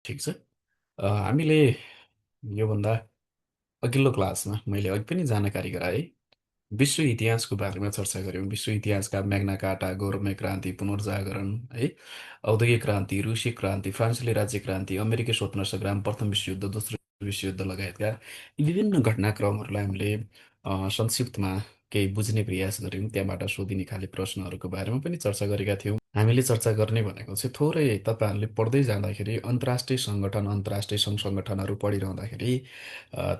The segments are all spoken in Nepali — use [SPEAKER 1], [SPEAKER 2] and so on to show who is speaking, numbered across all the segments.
[SPEAKER 1] ठिक छ। हामीले योभन्दा अघिल्लो क्लासमा मैले अघि पनि जानकारी गराएँ। विश्व इतिहासको बारेमा चर्चा गऱ्यौँ। विश्व इतिहासका म्याग्ना कार्टा, गौरवमय क्रान्ति, पुनर्जागरण है, औद्योगिक क्रान्ति, रुसी क्रान्ति, फ्रान्सेली राज्य क्रान्ति, अमेरिकी स्वतन्त्र सङ्ग्राम, प्रथम विश्वयुद्ध, दोस्रो विश्वयुद्ध लगायतका यी विभिन्न घटनाक्रमहरूलाई हामीले संक्षिप्तमा केही बुझ्ने प्रयास गऱ्यौँ। त्यहाँबाट सोधिने खाले प्रश्नहरूको बारेमा पनि चर्चा गरेका थियौँ। हामीले चर्चा गर्ने भनेको चाहिँ थोरै तपाईँहरूले पढ्दै जाँदाखेरि अन्तर्राष्ट्रिय सङ्गठन, अन्तर्राष्ट्रिय सङ्घ-सङ्गठनहरू पढिरहँदाखेरि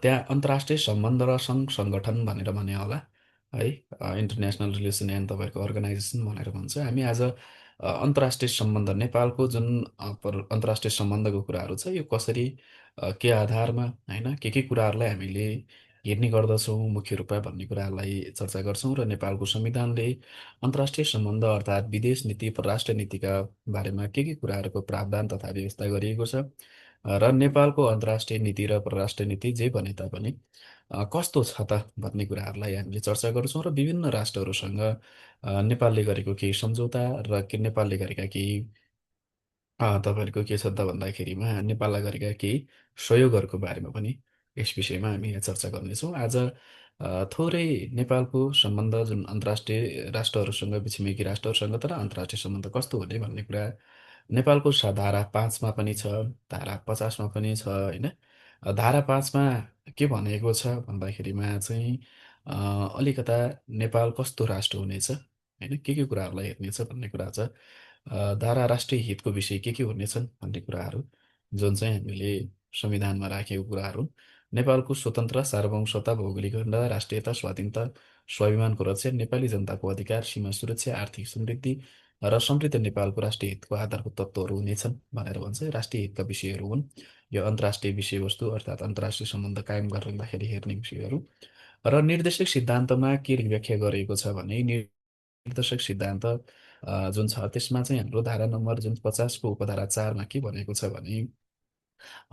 [SPEAKER 1] त्यहाँ अन्तर्राष्ट्रिय सम्बन्ध र सङ्घ-सङ्गठन भनेर भने होला है। इन्टरनेसनल रिलेसन एन्ड तपाईँहरूको अर्गनाइजेसन भनेर भन्छ। हामी आज अन्तर्राष्ट्रिय सम्बन्ध नेपालको जुन अन्तर्राष्ट्रिय सम्बन्धको कुराहरू छ यो कसरी के आधारमा होइन के कुराहरूलाई हामीले हेर्ने गर्दछौँ मुख्य रूपमा भन्ने कुराहरूलाई चर्चा गर्छौँ र नेपालको संविधानले अन्तर्राष्ट्रिय सम्बन्ध अर्थात् विदेश नीति परराष्ट्र नीतिका बारेमा के कुराहरूको प्रावधान तथा व्यवस्था गरिएको छ र नेपालको अन्तर्राष्ट्रिय नीति र परराष्ट्र नीति जे भने तापनि कस्तो छ त भन्ने कुराहरूलाई हामीले चर्चा गर्छौँ र विभिन्न राष्ट्रहरूसँग नेपालले गरेको केही सम्झौता र नेपालले गरेका केही तपाईँहरूको के छ त भन्दाखेरिमा नेपाललाई गरेका केही सहयोगहरूको बारेमा पनि यस विषयमा हामी यहाँ चर्चा गर्नेछौँ। आज थोरै नेपालको सम्बन्ध जुन अन्तर्राष्ट्रिय राष्ट्रहरूसँग छिमेकी राष्ट्रहरूसँग तर अन्तर्राष्ट्रिय सम्बन्ध कस्तो हुने भन्ने कुरा नेपालको धारा 5 मा पनि छ, धारा 50 मा पनि छ होइन। धारा 5 मा के भनेको छ भन्दाखेरिमा चाहिँ अलिकता नेपाल कस्तो राष्ट्र हुनेछ होइन, के कुराहरूलाई हेर्नेछ भन्ने कुरा छ। धारा राष्ट्रिय हितको विषय के हुनेछन् भन्ने कुराहरू जुन चाहिँ हामीले संविधानमा राखेको कुराहरू नेपालको स्वतन्त्र सार्वभौमसत्ता भौगोलिक अखण्डता राष्ट्रियता स्वाधीनता स्वाभिमानको रक्षा नेपाली जनताको अधिकार सीमा सुरक्षा आर्थिक समृद्धि र समृद्ध नेपालको राष्ट्रिय हितको आधारको तत्त्वहरू हुनेछन् भनेर भन्छ। राष्ट्रिय हितका विषयहरू हुन् यो अन्तर्राष्ट्रिय विषयवस्तु अर्थात् अन्तर्राष्ट्रिय सम्बन्ध कायम गर्दाखेरि हेर्ने विषयहरू र निर्देशक सिद्धान्तमा के व्याख्या गरिएको छ भने निर्देशक सिद्धान्त जुन छ त्यसमा चाहिँ हाम्रो धारा नम्बर जुन 50 को उपधारा 4 मा के भनेको छ भने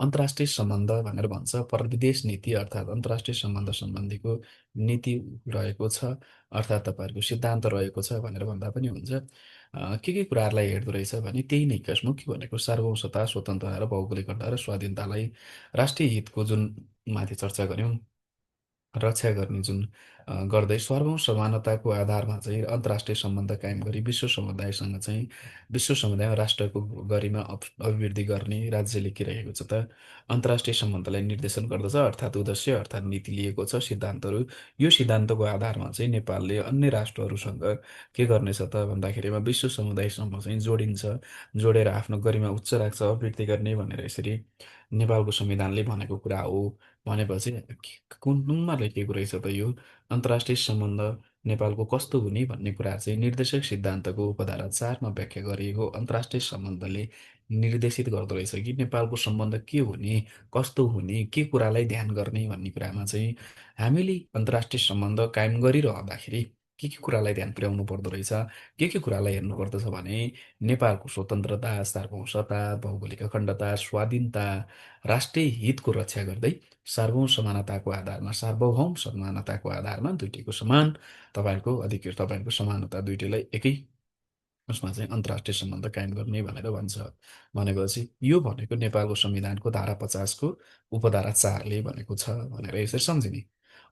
[SPEAKER 1] अन्तर्राष्ट्रिय सम्बन्ध भनेर भन्छ परविदेश नीति अर्थात् अन्तर्राष्ट्रिय सम्बन्ध सम्बन्धीको नीति रहेको छ अर्थात् तपाईँहरूको सिद्धान्त रहेको छ भनेर भन्दा पनि हुन्छ। के कुराहरूलाई हेर्दो रहेछ भने त्यही नै मुख्य भनेको सार्वभौमसत्ता स्वतन्त्रता र भौगोलिक अखण्डता र स्वाधीनतालाई राष्ट्रिय हितको जुन माथि चर्चा गऱ्यौँ रक्षा गर्ने जुन गर्दै सार्वभौम समानताको आधारमा चाहिँ अन्तर्राष्ट्रिय सम्बन्ध कायम गरी विश्व समुदायसँग चाहिँ विश्व समुदायमा राष्ट्रको गरिमा अभिवृद्धि गर्ने राज्यले के रहेको छ त अन्तर्राष्ट्रिय सम्बन्धलाई निर्देशन गर्दछ अर्थात् उद्देश्य अर्थात् नीति लिएको छ सिद्धान्तहरू। यो सिद्धान्तको आधारमा चाहिँ नेपालले अन्य राष्ट्रहरूसँग के गर्नेछ त भन्दाखेरिमा विश्व समुदायसँग चाहिँ जोडिन्छ, जोडेर आफ्नो गरिमा उच्च राख्छ अभिवृद्धि गर्ने भनेर यसरी नेपालको संविधानले भनेको कुरा हो। भनेपछि कुन नुनमा लेखिएको रहेछ त यो अन्तर्राष्ट्रिय सम्बन्ध नेपालको कस्तो हुने भन्ने कुरा चाहिँ निर्देशक सिद्धान्तको उपधारा 4 मा व्याख्या गरिएको अन्तर्राष्ट्रिय सम्बन्धले निर्देशित गर्दो रहेछ कि नेपालको सम्बन्ध के हुने, कस्तो हुने, के कुरालाई ध्यान गर्ने भन्ने कुरामा चाहिँ हामीले अन्तर्राष्ट्रिय सम्बन्ध कायम गरिरहँदाखेरि के कुरालाई ध्यान पुर्याउनु पर्दो रहेछ, के कुरालाई हेर्नुपर्दछ भने नेपालको स्वतन्त्रता, सार्वभौमसत्ता, भौगोलिक अखण्डता, स्वाधीनता, राष्ट्रिय हितको रक्षा गर्दै सार्वभौम समानताको आधारमा दुईटैको समान तपाईँहरूको अधिकार तपाईँहरूको समानता दुईटैलाई एकै उसमा चाहिँ अन्तर्राष्ट्रिय सम्बन्ध कायम गर्ने भनेर भन्छ। भनेपछि यो भनेको नेपालको संविधानको धारा 50 को उपधारा 4 ले भनेको छ भनेर यसरी सम्झिने।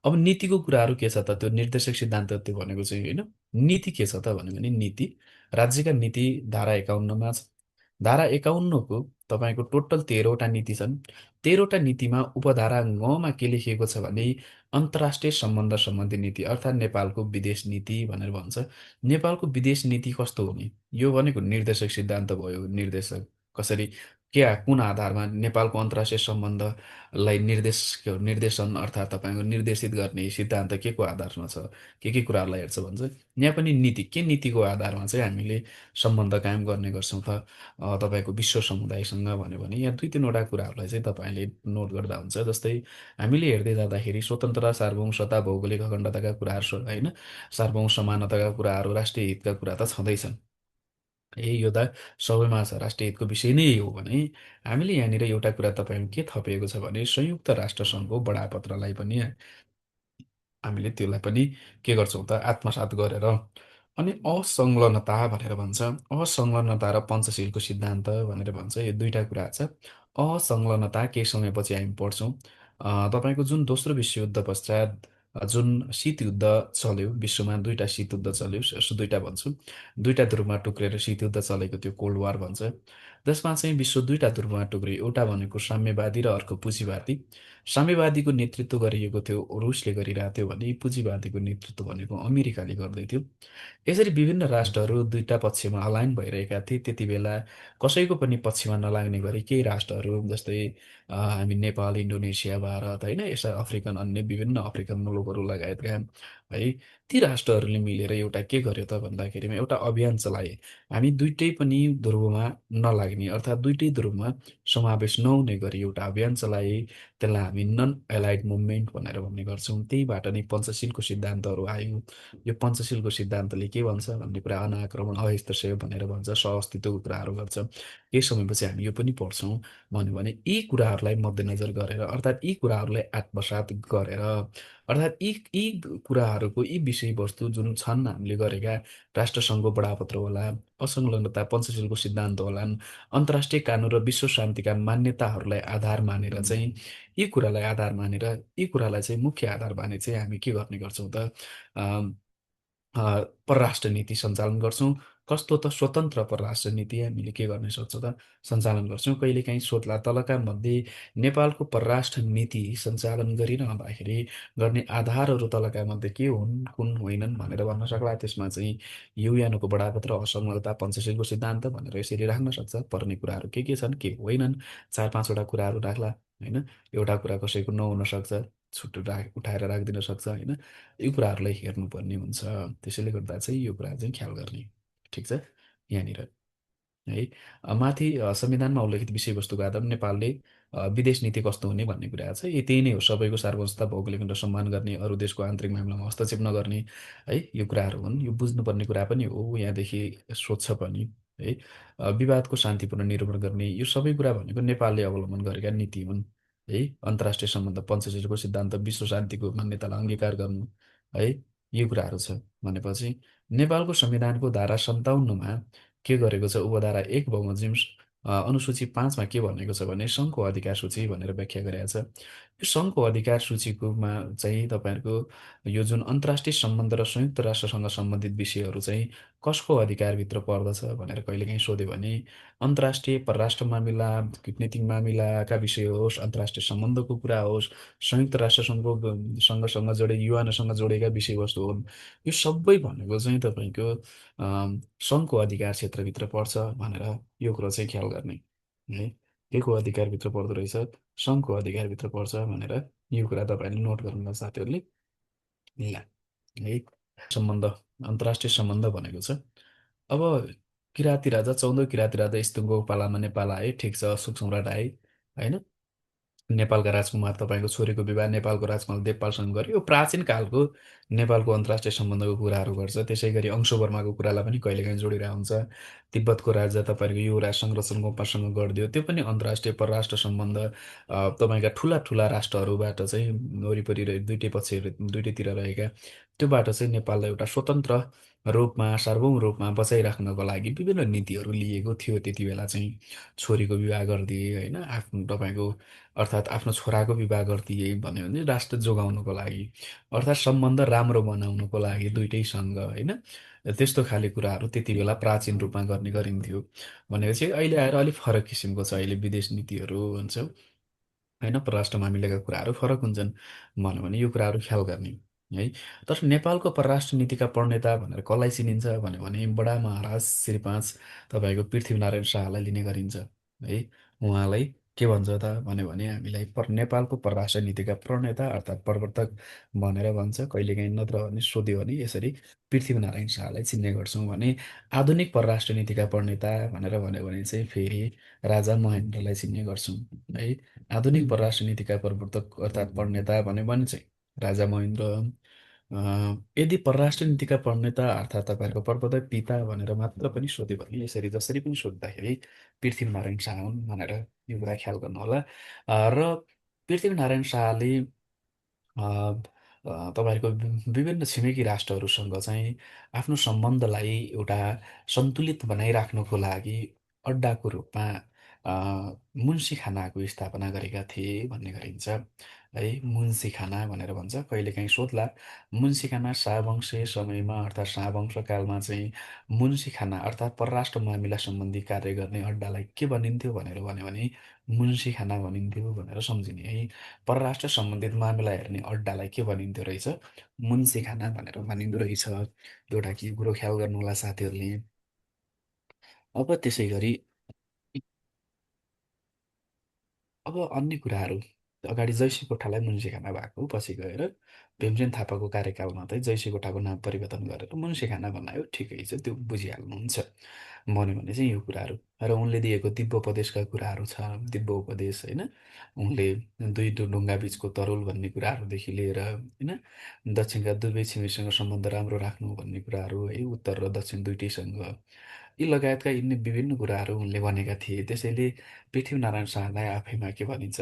[SPEAKER 1] अब नीतिको कुराहरू के छ त त्यो निर्देशक सिद्धान्त त्यो भनेको चाहिँ होइन। नीति के छ त भन्यो भने नीति राज्यका नीति धारा 51 मा छ। धारा 51 को तपाईँको टोटल 13वटा नीति छन्। 13वटा नीतिमा उपधारा 9 मा के लेखिएको छ भने अन्तर्राष्ट्रिय सम्बन्ध सम्बन्धी नीति अर्थात् नेपालको विदेश नीति भनेर भन्छ। नेपालको विदेश नीति कस्तो हुने यो भनेको निर्देशक सिद्धान्त भयो। निर्देशक कसरी कुन आधारमा नेपालको अन्तर्राष्ट्रिय सम्बन्धलाई निर्देशन अर्थात् तपाईँको निर्देशित गर्ने सिद्धान्त के को आधारमा छ, के कुराहरूलाई हेर्छ भन्छ। यहाँ पनि नीति के नीतिको आधारमा चाहिँ हामीले सम्बन्ध कायम गर्ने गर्छौँ त तपाईँको विश्व समुदायसँग भन्यो भने यहाँ 2-3वटा कुराहरूलाई चाहिँ तपाईँले नोट गर्दा हुन्छ। जस्तै हामीले हेर्दै जाँदाखेरि स्वतन्त्रता सार्वभौमसत्ता भौगोलिक अखण्डताका कुराहरू होइन, सार्वभौम समानताका कुराहरू राष्ट्रिय हितका कुरा त छँदैछन्। यो त सबैमा छ राष्ट्रिय हितको विषय नै हो भने हामीले यहाँनिर एउटा कुरा तपाईँको के थपिएको छ भने संयुक्त राष्ट्र सङ्घको बडापत्रलाई पनि हामीले त्यसलाई पनि के गर्छौँ त आत्मसात गरेर अनि असंलग्नता भनेर भन्छ। असंलग्नता र पञ्चशीलको सिद्धान्त भनेर भन्छ। यो दुईटा कुरा छ। असंलग्नता केही समयपछि हामी पढ्छौँ। तपाईँको जुन दोस्रो विश्वयुद्ध पश्चात जुन शीतयुद्ध चल्यो, विश्वमा 2 टा शीतयुद्ध चल्यो, 2 टा भन्छु। 2 टा ध्रुवमा टुक्रेर शीतयुद्ध चलेको त्यो कोल्ड वार भन्छ। जसमा चाहिँ विश्व 2 टा ध्रुवमा टुक्रियो। एउटा भनेको साम्यवादी र अर्को पुँजीवादी। साम्यवादीको नेतृत्व गरिएको थियो रुसले गरिरहेको थियो भने पुँजीवादीको नेतृत्व भनेको अमेरिकाले गर्दै थियो। यसरी विभिन्न राष्ट्रहरू 2 टा पक्षमा अलाइन भइरहेका थिए। त्यति बेला कसैको पनि पक्षमा नलाग्ने गरी केही राष्ट्रहरू जस्तै हामी नेपाल, इन्डोनेसिया, भारत होइन यस्ता अफ्रिकन अन्य विभिन्न अफ्रिकन मुलुकहरू लगायतका है ती राष्ट्रहरूले मिलेर एउटा के गर्यो त भन्दाखेरिमा एउटा अभियान चलाए। हामी दुइटै पनि ध्रुवमा नलाग्ने अर्थात् दुइटै ध्रुवमा समावेश नहुने गरी एउटा अभियान चलाए। त्यसलाई हामी नन एलाइड मुभमेन्ट भनेर भन्ने गर्छौँ। त्यहीबाट नै पञ्चशीलको सिद्धान्तहरू आयो। यो पञ्चशीलको सिद्धान्तले के भन्छ भन्ने कुरा अनाक्रमण, अहस्तक्षेप भनेर भन्छ, सहअस्तित्वको कुराहरू गर्छ। केही समयपछि हामी यो पनि पढ्छौँ। भन्यो भने यी कुराहरूलाई मध्यनजर गरेर अर्थात् यी कुराहरूलाई आत्मसात गरेर अर्थात् यी कुराहरूको यी विषयवस्तु जुन छन् हामीले गरेका राष्ट्रसङ्घको बडापत्र होला, असंलग्नता, पञ्चशीलको सिद्धान्त होलान्, अन्तर्राष्ट्रिय कानुन र विश्व शान्तिका मान्यताहरूलाई आधार मानेर चाहिँ यी कुरालाई आधार मानेर यी कुरालाई चाहिँ मुख्य आधार माने चाहिँ हामी के गर्ने गर्छौँ त परराष्ट्र नीति सञ्चालन गर्छौँ। कस्तो त स्वतन्त्र परराष्ट्र नीति हामीले के गर्न सक्छौँ त सञ्चालन गर्छौँ। कहिलेकाहीँ सोध्ला तलका मध्ये नेपालको परराष्ट्र नीति सञ्चालन गरिरहँदाखेरि गर्ने आधारहरू तलका मध्ये के हुन्, कुन होइनन् भनेर भन्न सक्ला। त्यसमा चाहिँ युएनको बडापत्र, असंलग्नता, पञ्चशीलको सिद्धान्त भनेर यसरी राख्न सक्छ। पर्ने कुराहरू के छन्, के होइनन्, 4-5 वटा कुराहरू राख्ला होइन। एउटा कुरा कसैको नहुन सक्छ, छुट्टो उठाएर राखिदिन सक्छ होइन। यो कुराहरूलाई हेर्नुपर्ने हुन्छ। त्यसैले गर्दा चाहिँ यो कुरा चाहिँ ख्याल गर्ने। ठिक छ? यहाँनिर है। माथि संविधानमा उल्लेखित विषयवस्तुको आधारमा नेपालले विदेश नीति कस्तो हुने भन्ने कुरा छ। यति नै हो। सबैको सार्वभौमता, भौगोलिक र सम्मान गर्ने, अरू देशको आन्तरिक मामिलामा हस्तक्षेप नगर्ने है, यो कुराहरू हुन्। यो बुझ्नुपर्ने कुरा पनि हो। यहाँदेखि सोध्छ पनि है। विवादको शान्तिपूर्ण निरूपण गर्ने यो सबै कुरा भनेको नेपालले अवलम्बन गरेका नीति हुन् है। अन्तर्राष्ट्रिय सम्बन्ध, पञ्चशीलको सिद्धान्त, विश्व शान्तिको मान्यतालाई अङ्गीकार गर्नु है, यो कुराहरू छ। भनेपछि नेपालको संविधानको धारा 57 मा के गरेको छ, उपधारा 1 बमोजिम अनुसूची 5 मा के भनेको छ भने सङ्घको अधिकार सूची भनेर व्याख्या गरेको छ। यो सङ्घको अधिकार सूचीकोमा चाहिँ तपाईँहरूको यो जुन अन्तर्राष्ट्रिय सम्बन्ध र संयुक्त राष्ट्रसँग सम्बन्धित विषयहरू चाहिँ कसको अधिकारभित्र पर्दछ भनेर कहिलेकाहीँ सोध्यो भने अन्तर्राष्ट्रिय परराष्ट्र मामिला, कूटनीतिक मामिलाका विषय होस्, अन्तर्राष्ट्रिय सम्बन्धको कुरा होस्, संयुक्त राष्ट्रसङ्घको सँगसँग युएनसँग जोडेका विषयवस्तु हुन्। यो सबै भनेको चाहिँ तपाईँको सङ्घको अधिकार क्षेत्रभित्र पर्छ भनेर यो कुरो चाहिँ ख्याल गर्ने है। के को अधिकारभित्र पर्दो रहेछ, सङ्घको अधिकारभित्र पर्छ भनेर यो कुरा तपाईँहरूले नोट गर्नुभयो साथीहरूले। ल है। सम्बन्ध, अन्तर्राष्ट्रिय सम्बन्ध भनेको छ अब किराँती राजा 14औँ किराँती राजा स्तुङ्गको पालामा नेपाल आए। ठिक छ, अशोक सम्राट आए होइन। नेपालका राजकुमार तपाईँको छोरीको विवाह नेपालको राजकुमार देवपालसँग गर्यो। यो प्राचीन कालको नेपालको अन्तर्राष्ट्रिय सम्बन्धको कुराहरू गर्छ। त्यसै गरी अंशवर्माको कुरालाई पनि कहिलेकाहीँ जोडिरहेको हुन्छ। तिब्बतको राजा तपाईँको युवराज संरक्षण गरिदियो, त्यो पनि अन्तर्राष्ट्रिय परराष्ट्र सम्बन्ध। तपाईँका ठुला ठुला राष्ट्रहरूबाट चाहिँ वरिपरि दुइटै पक्षहरू दुइटैतिर रहेका त्योबाट चाहिँ नेपाललाई एउटा स्वतन्त्र रूपमा, सार्वभौम रूपमा बचाइराख्नको लागि विभिन्न नीतिहरू लिएको थियो। त्यति बेला चाहिँ छोरीको विवाह गरिदिए होइन, आफ्नो तपाईँको अर्थात् आफ्नो छोराको विवाह गरिदिए भन्यो भने राष्ट्र जोगाउनको लागि अर्थात् सम्बन्ध राम्रो बनाउनको लागि दुइटैसँग होइन। त्यस्तो खाले कुराहरू त्यति बेला प्राचीन रूपमा गर्ने गरिन्थ्यो। भनेपछि अहिले आएर अलिक फरक किसिमको छ। अहिले विदेश नीतिहरू हुन्छ होइन, परराष्ट्र मामिलाका कुराहरू फरक हुन्छन् भन्यो भने यो कुराहरू ख्याल गर्ने है। तर नेपालको परराष्ट्र नीतिका प्रणेता भनेर कसलाई चिनिन्छ भन्यो भने बडा महाराज श्री 5 तपाईँको पृथ्वीनारायण शाहलाई लिने गरिन्छ है। उहाँलाई के भन्छ त भन्यो भने हामीलाई नेपालको परराष्ट्र नीतिका प्रणेता अर्थात् प्रवर्तक भनेर भन्छ। कहिलेकाहीँ नत्र भने सोध्यो भने यसरी पृथ्वीनारायण शाहलाई चिन्ने गर्छौँ भने आधुनिक परराष्ट्र नीतिका प्रणेता भनेर भन्यो भने चाहिँ फेरि राजा महेन्द्रलाई चिन्ने गर्छौँ है। आधुनिक परराष्ट्र नीतिका प्रवर्तक अर्थात् प्रणेता भन्यो भने चाहिँ राजा महेन्द्र। यदि परराष्ट्र नीतिका प्रणेता अर्थात् तपाईँहरूको प्रवर्तक पिता भनेर मात्र पनि सोध्यो भने यसरी जसरी पनि सोद्धाखेरि पृथ्वीनारायण शाह हुन् भनेर यो कुरा ख्याल गर्नुहोला। र पृथ्वीनारायण शाहले अ, तपाईँहरूको विभिन्न छिमेकी राष्ट्रहरूसँग चाहिँ आफ्नो सम्बन्धलाई एउटा सन्तुलित बनाइराख्नुको लागि अड्डाको रूपमा अ, मुन्सी खानाको स्थापना गरेका थिए भन्ने गरिन्छ है। मुन्सी खाना भनेर भन्छ। कहिलेकाहीँ सोध्ला, मुन्सी खाना शाहवंशीय समयमा अर्थात् शाहवंश कालमा चाहिँ मुन्सी खाना अर्थात् परराष्ट्र मामिला सम्बन्धी कार्य गर्ने अड्डालाई के भनिन्थ्यो भनेर भन्यो भने मुन्सी खाना भनिन्थ्यो भनेर सम्झिने है। परराष्ट्र सम्बन्धित मामिला हेर्ने अड्डालाई के भनिन्थ्यो रहेछ? मुन्सी खाना भनेर भनिँदो रहेछ। एउटा के कुरो ख्याल गर्नु होला साथीहरूले। अब त्यसै गरी अब अन्य कुराहरू अगाडि जैसी गोठालाई मुन्सी खाना भएको, पछि गएर भीमसेन थापाको कार्यकालमा चाहिँ जैसी गोठाको नाम परिवर्तन गरेर मुन्सी खाना बनायो। ठिकै छ, त्यो बुझिहाल्नुहुन्छ। भन्यो भने चाहिँ यो कुराहरू र उनले दिएको दिव्योपदेशका कुराहरू छ। दिव्योपदेश होइन, उनले दुई ढुङ्गा बिचको तरुल भन्ने कुराहरूदेखि लिएर होइन, दक्षिणका दुवै छिमेकीसँग सम्बन्ध राम्रो राख्नु भन्ने कुराहरू है, उत्तर र दक्षिण दुइटैसँग, यी लगायतका यिनी विभिन्न कुराहरू उनले भनेका थिए। त्यसैले पृथ्वीनारायण शाहलाई आफैमा के भनिन्छ,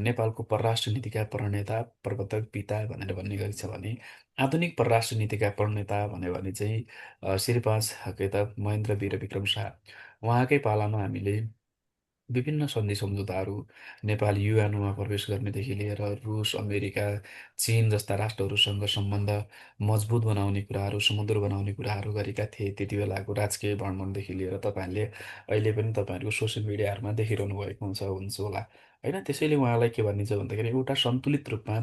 [SPEAKER 1] नेपालको परराष्ट्र नीतिका प्रणेता, प्रवर्तक पिता भनेर भन्ने गरिन्छ भने आधुनिक परराष्ट्र नीतिका प्रणेता भन्यो भने चाहिँ श्री ५ के त महेन्द्र विक्रम शाह, उहाँकै पालामा हामीले विभिन्न सन्धि सम्झौताहरू, नेपाल युएनओमा प्रवेश गर्नेदेखि लिएर रुस, अमेरिका, चीन जस्ता राष्ट्रहरूसँग सम्बन्ध मजबुत बनाउने कुराहरू, सुमधुर बनाउने कुराहरू गरेका थिए। त्यति बेलाको राजकीय भ्रमणदेखि लिएर तपाईँहरूले अहिले पनि तपाईँहरूको सोसियल मिडियाहरूमा देखिरहनु भएको हुन्छ होला होइन। त्यसैले उहाँलाई के भनिन्छ भन्दाखेरि एउटा सन्तुलित रूपमा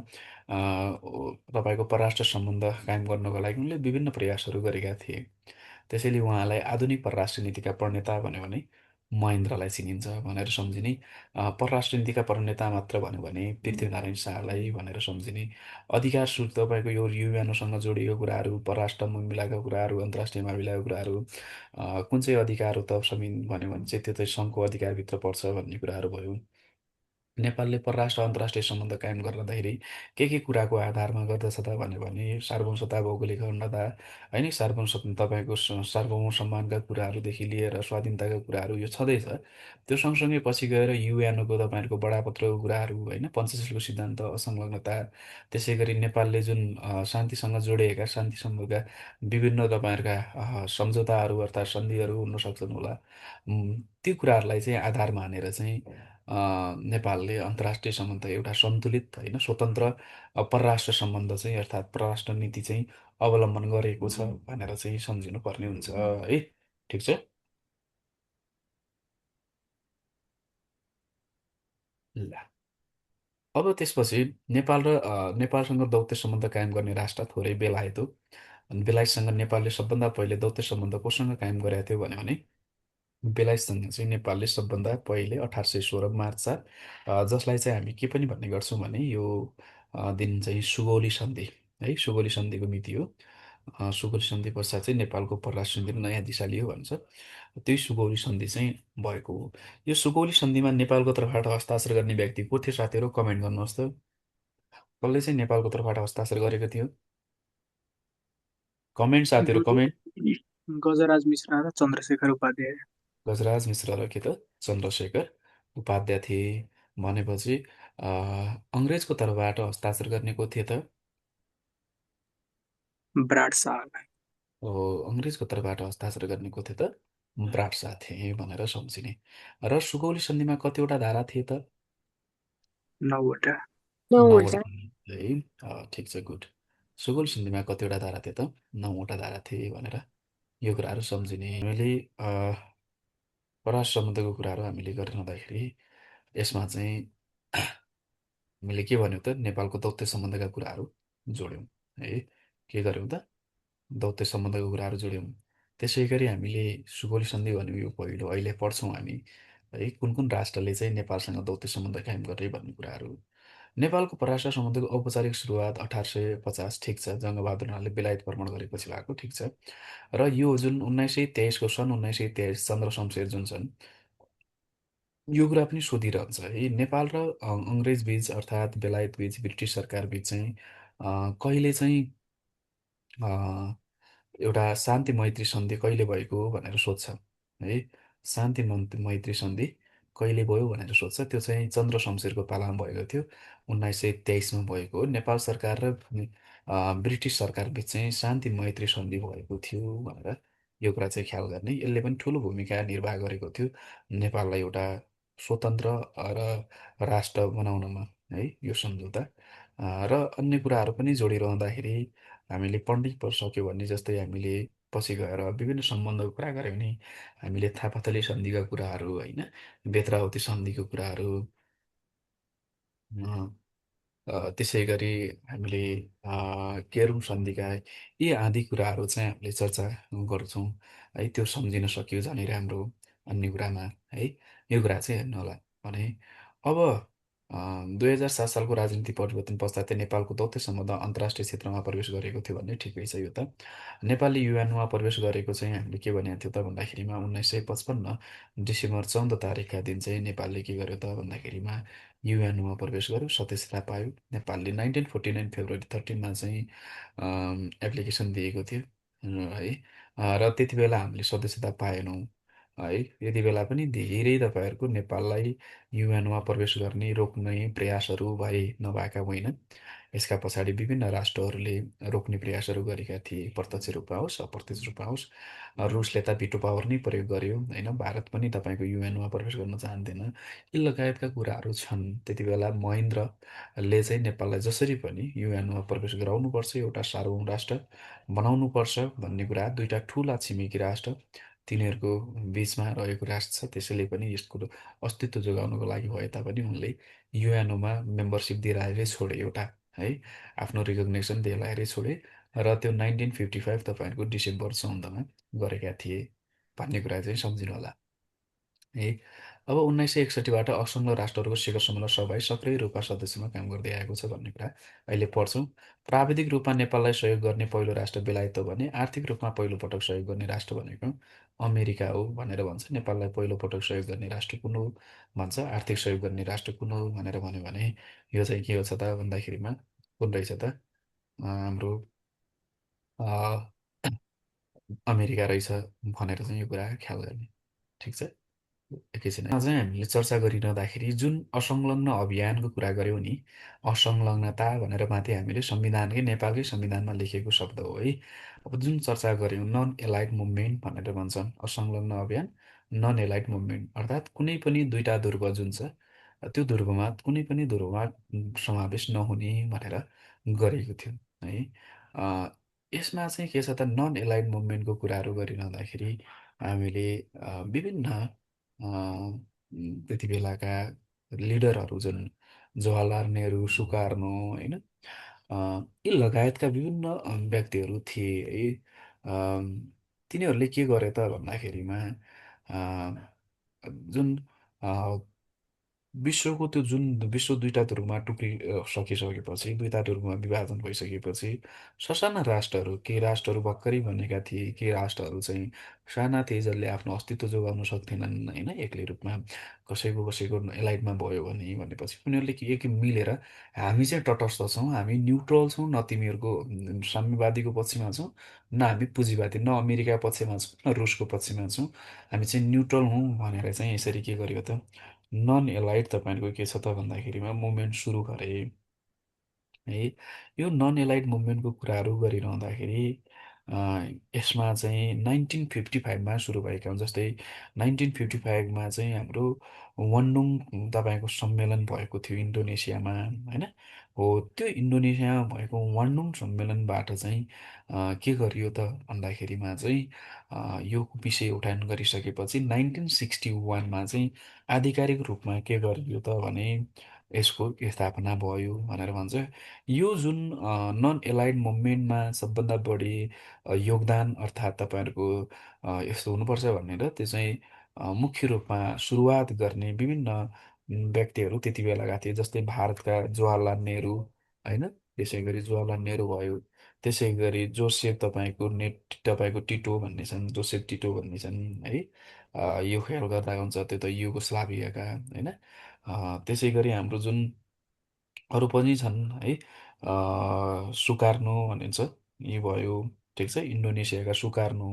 [SPEAKER 1] तपाईँको परराष्ट्र सम्बन्ध कायम गर्नको लागि उनले विभिन्न प्रयासहरू गरेका थिए। त्यसैले उहाँलाई आधुनिक परराष्ट्र नीतिका प्रणेता भन्यो भने महेन्द्रलाई चिनिन्छ भनेर सम्झिने। परराष्ट्र नीतिका प्रणेता मात्र भन्यो भने पृथ्वीनारायण शाहलाई भनेर सम्झिने। अधिकार तपाईँको यो युएनओसँग जोडिएको कुराहरू, परराष्ट्र मामिलाका कुराहरू, अन्तर्राष्ट्रिय मामिलाका कुराहरू, कुन चाहिँ अधिकार हो त संविधान भन्यो भने चाहिँ त्यो चाहिँ सङ्घको अधिकारभित्र पर्छ भन्ने कुराहरू भयो। नेपालले परराष्ट्र अन्तर्राष्ट्रिय सम्बन्ध कायम गर्दाखेरि के कुराको आधारमा गर्दछ त भन्यो भने सार्वभौमसत्ता, भौगोलिक अखण्डता होइन, तपाईँको सार्वभौम सम्मानका कुराहरूदेखि लिएर स्वाधीनताका कुराहरू यो छँदैछ। त्यो सँगसँगै पछि गएर युएनओको तपाईँहरूको बडापत्रको कुराहरू होइन, पञ्चशीलको सिद्धान्त, असंलग्नता, त्यसै गरी नेपालले जुन शान्तिसँग जोडिएका शान्ति सम्बन्धका विभिन्न तपाईँहरूका सम्झौताहरू अर्थात् सन्धिहरू हुन सक्छन् होला। त्यो कुराहरूलाई चाहिँ आधार मानेर चाहिँ नेपालले अन्तर्राष्ट्रिय सम्बन्ध एउटा सन्तुलित होइन, स्वतन्त्र परराष्ट्र सम्बन्ध चाहिँ अर्थात् परराष्ट्र नीति चाहिँ अवलम्बन गरेको छ भनेर चाहिँ सम्झिनुपर्ने हुन्छ है। ठिक छ। ल, अब त्यसपछि नेपाल र नेपालसँग दौत्य सम्बन्ध कायम गर्ने राष्ट्र थोरै बेलायत हो। अनि बेलायतसँग नेपालले सबभन्दा पहिले दौत्य सम्बन्ध कोसँग कायम गरेको थियो भने बेलायतसँग चाहिँ नेपालले सबभन्दा पहिले 1816 मार्च 4, जसलाई चाहिँ हामी के पनि भन्ने गर्छौँ भने यो दिन चाहिँ सुगौली सन्धि है, सुगौली सन्धिको मिति हो। सुगौली सन्धि पश्चात चाहिँ नेपालको परराष्ट्र नीतिले नयाँ दिशा लियो भन्छ। त्यही सुगौली सन्धि चाहिँ भएको हो। यो सुगौली सन्धिमा नेपालको तर्फबाट हस्ताक्षर गर्ने व्यक्ति को थियो साथीहरू? कमेन्ट गर्नुहोस् त। कसले चाहिँ नेपालको तर्फबाट हस्ताक्षर गरेको थियो? कमेन्ट साथीहरू, कमेन्ट।
[SPEAKER 2] गजराज मिश्रा र चन्द्रशेखर उपाध्याय।
[SPEAKER 1] गजराज मिश्र र के त चन्द्रशेखर उपाध्याय थिए। भनेपछि अङ्ग्रेजको तर्फबाट हस्ताक्षर गर्ने को थिए त?
[SPEAKER 2] ब्राड शाह।
[SPEAKER 1] हो, अङ्ग्रेजको तर्फबाट हस्ताक्षर गर्ने को थिए त? ब्राड शाह थिए भनेर सम्झिने। र सुगौली सन्धिमा कतिवटा धारा थिए त?
[SPEAKER 2] 9 वटा।
[SPEAKER 1] 9 वटा है। ठिक छ, गुड। सुगौली सन्धिमा कतिवटा धारा थिए त? 9 वटा धारा थिए भनेर यो कुराहरू सम्झिने। हामीले परराष्ट्र सम्बन्धको कुराहरू हामीले गरिरहँदाखेरि यसमा चाहिँ हामीले के भन्यौँ त? नेपालको दौत्य सम्बन्धका कुराहरू जोड्यौँ है। के गर्यौँ त? दौत्य सम्बन्धको कुराहरू जोड्यौँ। त्यसै गरी हामीले सुगौली सन्धि भन्यौँ, यो पहिलो अहिले पढ्छौँ हामी है, कुन कुन राष्ट्रले चाहिँ नेपालसँग दौत्य सम्बन्ध कायम गरे भन्ने कुराहरू। नेपालको परराष्ट्र सम्बन्धको औपचारिक सुरुवात 1850, ठिक छ, जङ्गबहादुर राणाले बेलायत भ्रमण गरेपछि भएको, ठिक छ। र यो जुन 1923 सन् 1923 चन्द्र शमशेर जुन छन्, यो कुरा पनि सोधिरहन्छ है। नेपाल र अङ्ग्रेज बिच अर्थात् बेलायत बिच, ब्रिटिस सरकार बिच चाहिँ कहिले चाहिँ अ, एउटा शान्ति मैत्री सन्धि कहिले भएको भनेर सोध्छ है। शान्ति मैत्री सन्धि कहिले भयो भनेर सोध्छ। त्यो चाहिँ चन्द्र शमशेरको पालामा भएको थियो, 1923मा भएको हो। नेपाल सरकार र ब्रिटिस सरकार बिच चाहिँ शान्ति मैत्री सन्धि भएको थियो भनेर यो कुरा चाहिँ ख्याल गर्ने। यसले पनि ठुलो भूमिका निर्वाह गरेको थियो नेपाललाई एउटा स्वतन्त्र र राष्ट्र बनाउनमा, है यो सम्झौता। र अन्य कुराहरू पनि जोडिरहँदाखेरि हामीले पढ्नै सक्यो भने, जस्तै हामीले पछि गएर विभिन्न सम्बन्धको कुरा गऱ्यौँ भने हामीले थापाथली सन्धिका कुराहरू, होइन, बेत्रावती सन्धिको कुराहरू, त्यसै गरी हामीले केरुङ सन्धिका यी आदि कुराहरू चाहिँ हामीले चर्चा गर्छौँ, है। त्यो सम्झिन सकियो झनै राम्रो अन्य कुरामा, है। यो कुरा चाहिँ हेर्नु होला भने अब 2007 सालको राजनीति परिवर्तन पश्चात चाहिँ नेपालको दौत्य सम्बन्ध अन्तर्राष्ट्रिय क्षेत्रमा प्रवेश गरेको थियो भन्ने ठिकै छ यो त। नेपालले युएनमा प्रवेश गरेको चाहिँ हामीले के भनेको थियो त भन्दाखेरिमा 1955 डिसेम्बर 14 तारिकका दिन चाहिँ नेपालले के गर्यो त भन्दाखेरिमा युएनमा प्रवेश गर्यो, सदस्यता पायो। नेपालले 1949 फेब्रुअरी 13मा चाहिँ एप्लिकेसन दिएको थियो, है। र त्यति बेला हामीले सदस्यता पाएनौँ, है। यति बेला पनि धेरै तपाईँहरूको नेपाललाई युएनमा प्रवेश गर्ने रोक्ने प्रयासहरू भए, नभएका होइन। यसका पछाडि विभिन्न राष्ट्रहरूले रोक्ने प्रयासहरू गरेका थिए, प्रत्यक्ष रूपमा होस् अप्रत्यक्ष रूपमा होस्। रुसले त भिटो पावर नै प्रयोग गर्यो, होइन। भारत पनि तपाईँको युएनमा प्रवेश गर्न चाहन्थेन। यी लगायतका कुराहरू छन्। त्यति बेला महेन्द्रले चाहिँ नेपाललाई जसरी पनि युएनमा प्रवेश गराउनुपर्छ, एउटा सार्वभौम राष्ट्र बनाउनुपर्छ भन्ने कुरा, दुईटा ठुला छिमेकी राष्ट्र तिनीहरूको बिचमा रहेको राष्ट्र छ, त्यसैले पनि यसको अस्तित्व जोगाउनको लागि भए तापनि उनले युएनओमा मेम्बरसिप दिलाएरै छोडे एउटा, है। आफ्नो रिकग्नेसन दिलाएरै छोडे र त्यो 1955 तपाईँहरूको डिसेम्बर 14मा गरेका थिए भन्ने कुरा चाहिँ सम्झिनु होला, है। अब 1961बाट असङ्घ राष्ट्रहरूको शिखर सम्मेलन सभालाई सक्रिय रूपमा सदस्यमा काम गर्दै आएको छ भन्ने कुरा अहिले पढ्छौँ। प्राविधिक रूपमा नेपाललाई सहयोग गर्ने पहिलो राष्ट्र बेलायत हो भने आर्थिक रूपमा पहिलोपटक सहयोग गर्ने राष्ट्र भनेको अमेरिका हो भनेर भन्छ। नेपाललाई पहिलोपटक सहयोग गर्ने राष्ट्र कुन हो भन्छ, आर्थिक सहयोग गर्ने राष्ट्र कुन हो भनेर भन्यो भने यो चाहिँ के हो छ त भन्दाखेरिमा कुन रहेछ त, हाम्रो अ, अमेरिका रहेछ भनेर चाहिँ यो कुरा ख्याल गर्ने, ठिक छ। एकैछिन है। चाहिँ हामीले चर्चा गरिरहँदाखेरि जुन असंलग्न अभियानको कुरा गऱ्यौँ नि, असंलग्नता भनेर माथि हामीले संविधानकै नेपालकै संविधानमा लेखेको शब्द हो, है। अब जुन चर्चा गऱ्यौँ नन एलाइड मुभमेन्ट भनेर भन्छन् असंलग्न अभियान, नन एलाइड मुभमेन्ट अर्थात् कुनै पनि दुईटा ध्रुव जुन छ त्यो ध्रुवमा कुनै पनि ध्रुवमा समावेश नहुने भनेर गरेको थियो, है। यसमा चाहिँ के छ त, नन एलाइड मुभमेन्टको कुराहरू गरिरहँदाखेरि हामीले विभिन्न त्यति बेलाका लिडरहरू जुन जवाहरलाल नेहरू, सुकार्नो, होइन, यी लगायतका विभिन्न व्यक्तिहरू थिए, है। तिनीहरूले के गरे त भन्दाखेरिमा जुन विश्वको त्यो जुन विश्व दुईटा ध्रुवमा सकिसकेपछि, दुईटा ध्रुवमा विभाजन भइसकेपछि ससाना राष्ट्रहरू, केही राष्ट्रहरू भर्खरै बनेका थिए, केही राष्ट्रहरू चाहिँ साना थिए जसले आफ्नो अस्तित्व जोगाउन सक्थेनन्, होइन, एक्लै रूपमा कसैको कसैको एलाइडमा भयो भने भनेपछि उनीहरूले के मिलेर हामी चाहिँ तटस्थ छौँ, हामी न्युट्रल छौँ, न तिमीहरूको साम्यवादीको पक्षमा छौँ, न हामी पुँजीवादी, न अमेरिका पक्षमा छौँ, न रुसको पक्षमा छौँ, हामी चाहिँ न्युट्रल हौँ भनेर चाहिँ यसरी के गर्यो त, नन एलाइड तपाईँहरूको के छ त भन्दाखेरिमा मुभमेन्ट सुरु गरे, है। यो नन एलाइड मुभमेन्टको कुराहरू गरिरहँदाखेरि अ, यसमा चाहिँ 1955मा सुरु भएका हुन्। जस्तै 1955मा चाहिँ हाम्रो वन्डुङ तपाईँको सम्मेलन भएको थियो इन्डोनेसियामा, होइन। हो, त्यो इन्डोनेसियामा भएको वन्डुङ सम्मेलनबाट चाहिँ के गरियो त भन्दाखेरिमा चाहिँ यो विषय उठान गरिसकेपछि 1961मा चाहिँ आधिकारिक रूपमा के गरियो त भने यसको स्थापना भयो भनेर भन्छ। यो जुन नन एलाइड मुभमेन्टमा सबभन्दा बढी योगदान अर्थात् तपाईँहरूको यस्तो हुनुपर्छ भनेर त्यो चाहिँ मुख्य रूपमा सुरुवात गर्ने विभिन्न व्यक्तिहरू त्यति बेलाका थिए। जस्तै भारतका जवाहरलाल नेहरू, होइन, त्यसै गरी जवाहरलाल नेहरू भयो, त्यसै गरी जोसेफ तपाईँको टिटो भन्ने छन्, जोसेफ टिटो भन्ने छन्, है। यो ख्याल गर्दा हुन्छ त्यो त युगोस्लाभियाका, होइन। त्यसै गरी हाम्रो जुन अरू पनि छन्, है। सुकार्नो भनिन्छ, यी भयो, ठिक छ। इन्डोनेसियाका सुकार्नो,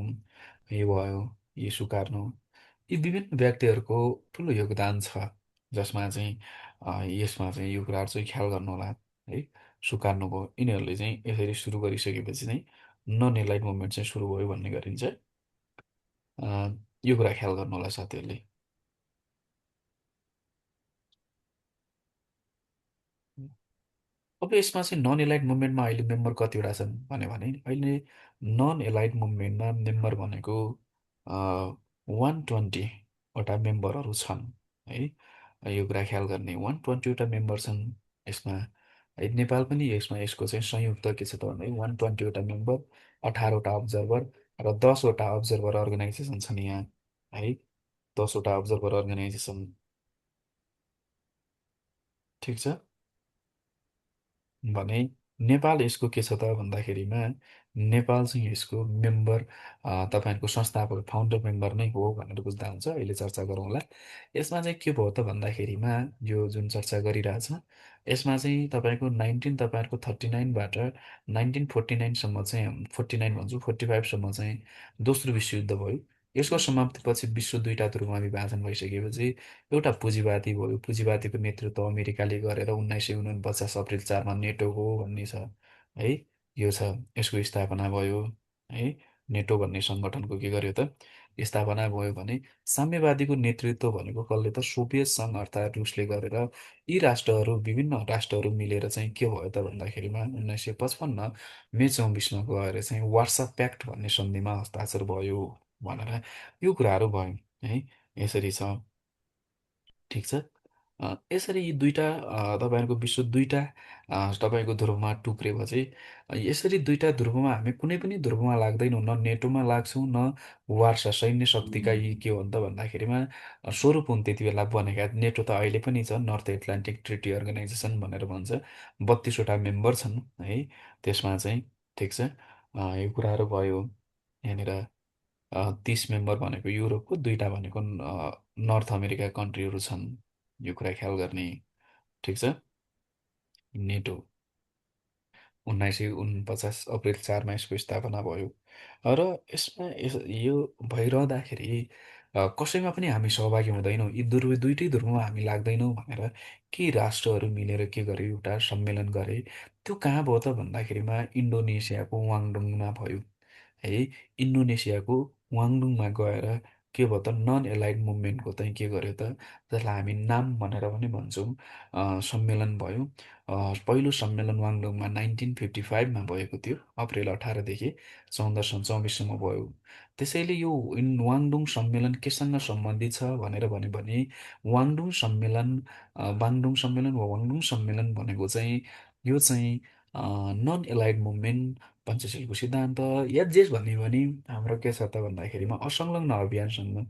[SPEAKER 1] यी भयो, यी सुकार्नो, यी विभिन्न व्यक्तिहरूको ठुलो योगदान छ जसमा चाहिँ यसमा चाहिँ यो कुराहरू चाहिँ ख्याल गर्नु होला, है। सुकार्नो भयो, यिनीहरूले चाहिँ यसरी सुरु गरिसकेपछि चाहिँ नन एलाइड मुभमेन्ट चाहिँ सुरु भयो भन्ने गरिन्छ। अ, यो कुरा ख्याल गर्नु होला साथीहरूले। अब यसमा चाहिँ नन एलाइड मुभमेन्टमा अहिले मेम्बर कतिवटा छन् भने अहिले नन एलाइड मुभमेन्टमा मेम्बर भनेको 120वटा मेम्बरहरू छन् है। यो कुरा ख्याल गर्ने 120वटा मेम्बर छन् यसमा। है, नेपाल पनि यसमा यसको चाहिँ संयुक्त के छ त भन्दा 120वटा मेम्बर, 18वटा अब्जर्भर र 10वटा अब्जर्भर अर्गनाइजेसन छन् यहाँ है। 10वटा अब्जर्भर अर्गनाइजेसन। ठिक छ। भने नेपाल यसको के छ त भन्दाखेरिमा नेपाल चाहिँ यसको मेम्बर तपाईँहरूको संस्थापक फाउन्डर मेम्बर नै हो भनेर बुझ्दा हुन्छ। अहिले चर्चा गरौँला यसमा चाहिँ के भयो त भन्दाखेरिमा यो जुन चर्चा गरिरहेछ यसमा चाहिँ तपाईँको तपाईँहरूको 39बाट 1949सम्म चाहिँ 49 भन्छु 45सम्म चाहिँ दोस्रो विश्वयुद्ध भयो। यसको समाप्तिपछि विश्व दुईटा ध्रुवमा विभाजन भइसकेपछि एउटा पुँजीवादी भयो। पुँजीवादीको नेतृत्व अमेरिकाले गरेर 1949 अप्रिल 4मा नेटो हो भन्ने छ है। यो छ, यसको स्थापना भयो है। नेटो भन्ने सङ्गठनको के गर्यो त स्थापना भयो भने साम्यवादीको नेतृत्व भनेको कसले त सोभियत सङ्घ अर्थात् रुसले गरेर यी राष्ट्रहरू विभिन्न राष्ट्रहरू मिलेर चाहिँ के भयो त भन्दाखेरिमा 1955 मे 24मा गएर चाहिँ वार्सा प्याक्ट भन्ने सन्धिमा हस्ताक्षर भयो भनेर यो कुराहरू भयो है। यसरी छ। ठिक छ। यसरी यी दुईटा तपाईँहरूको विश्व दुईटा तपाईँको ध्रुवमा टुक्रेपछि यसरी दुईटा ध्रुवमा हामी कुनै पनि ध्रुवमा लाग्दैनौँ, न नेटोमा लाग्छौँ न वार्सा सैन्य शक्तिका यी के हो त भन्दाखेरिमा स्वरूप हुन् त्यति बेला बनेका। नेटो त अहिले पनि छ, नर्थ एटलान्टिक ट्रिटी अर्गनाइजेसन भनेर भन्छ। 32वटा मेम्बर छन् है त्यसमा चाहिँ। ठिक छ। यो कुराहरू भयो यहाँनिर। 30 मेम्बर भनेको युरोपको, दुईटा भनेको नर्थ अमेरिका कन्ट्रीहरू छन्। यो कुरा ख्याल गर्ने। ठिक छ। नेटो 1949 अप्रिल 4मा यसको स्थापना भयो र यसमा यो भइरहँदाखेरि कसैमा पनि हामी सहभागी हुँदैनौँ, यी दुइटै ध्रुवमा हामी लाग्दैनौँ भनेर केही राष्ट्रहरू मिलेर के गर्यो एउटा सम्मेलन गरे। त्यो कहाँ भयो त भन्दाखेरिमा इन्डोनेसियाको वाङडुङमा भयो है। इन्डोनेसियाको वाङडुङमा गएर के भयो त नन एलाइड मुभमेन्टको चाहिँ के गर्यो त जसलाई हामी नाम भनेर पनि भन्छौँ सम्मेलन भयो। पहिलो सम्मेलन वाङडुङमा 1955मा भएको थियो, अप्रिल 18देखि 14 24सम्म भयो। त्यसैले यो वाङडुङ सम्मेलन केसँग सम्बन्धित छ भनेर भन्यो भने वाङडुङ सम्मेलन वा वाङडुङ सम्मेलन भनेको चाहिँ यो चाहिँ नन एलाइड मुभमेन्ट, पञ्चशीलको सिद्धान्त या जेस भन्यो भने हाम्रो के छ त भन्दाखेरिमा असंलग्न अभियानसँग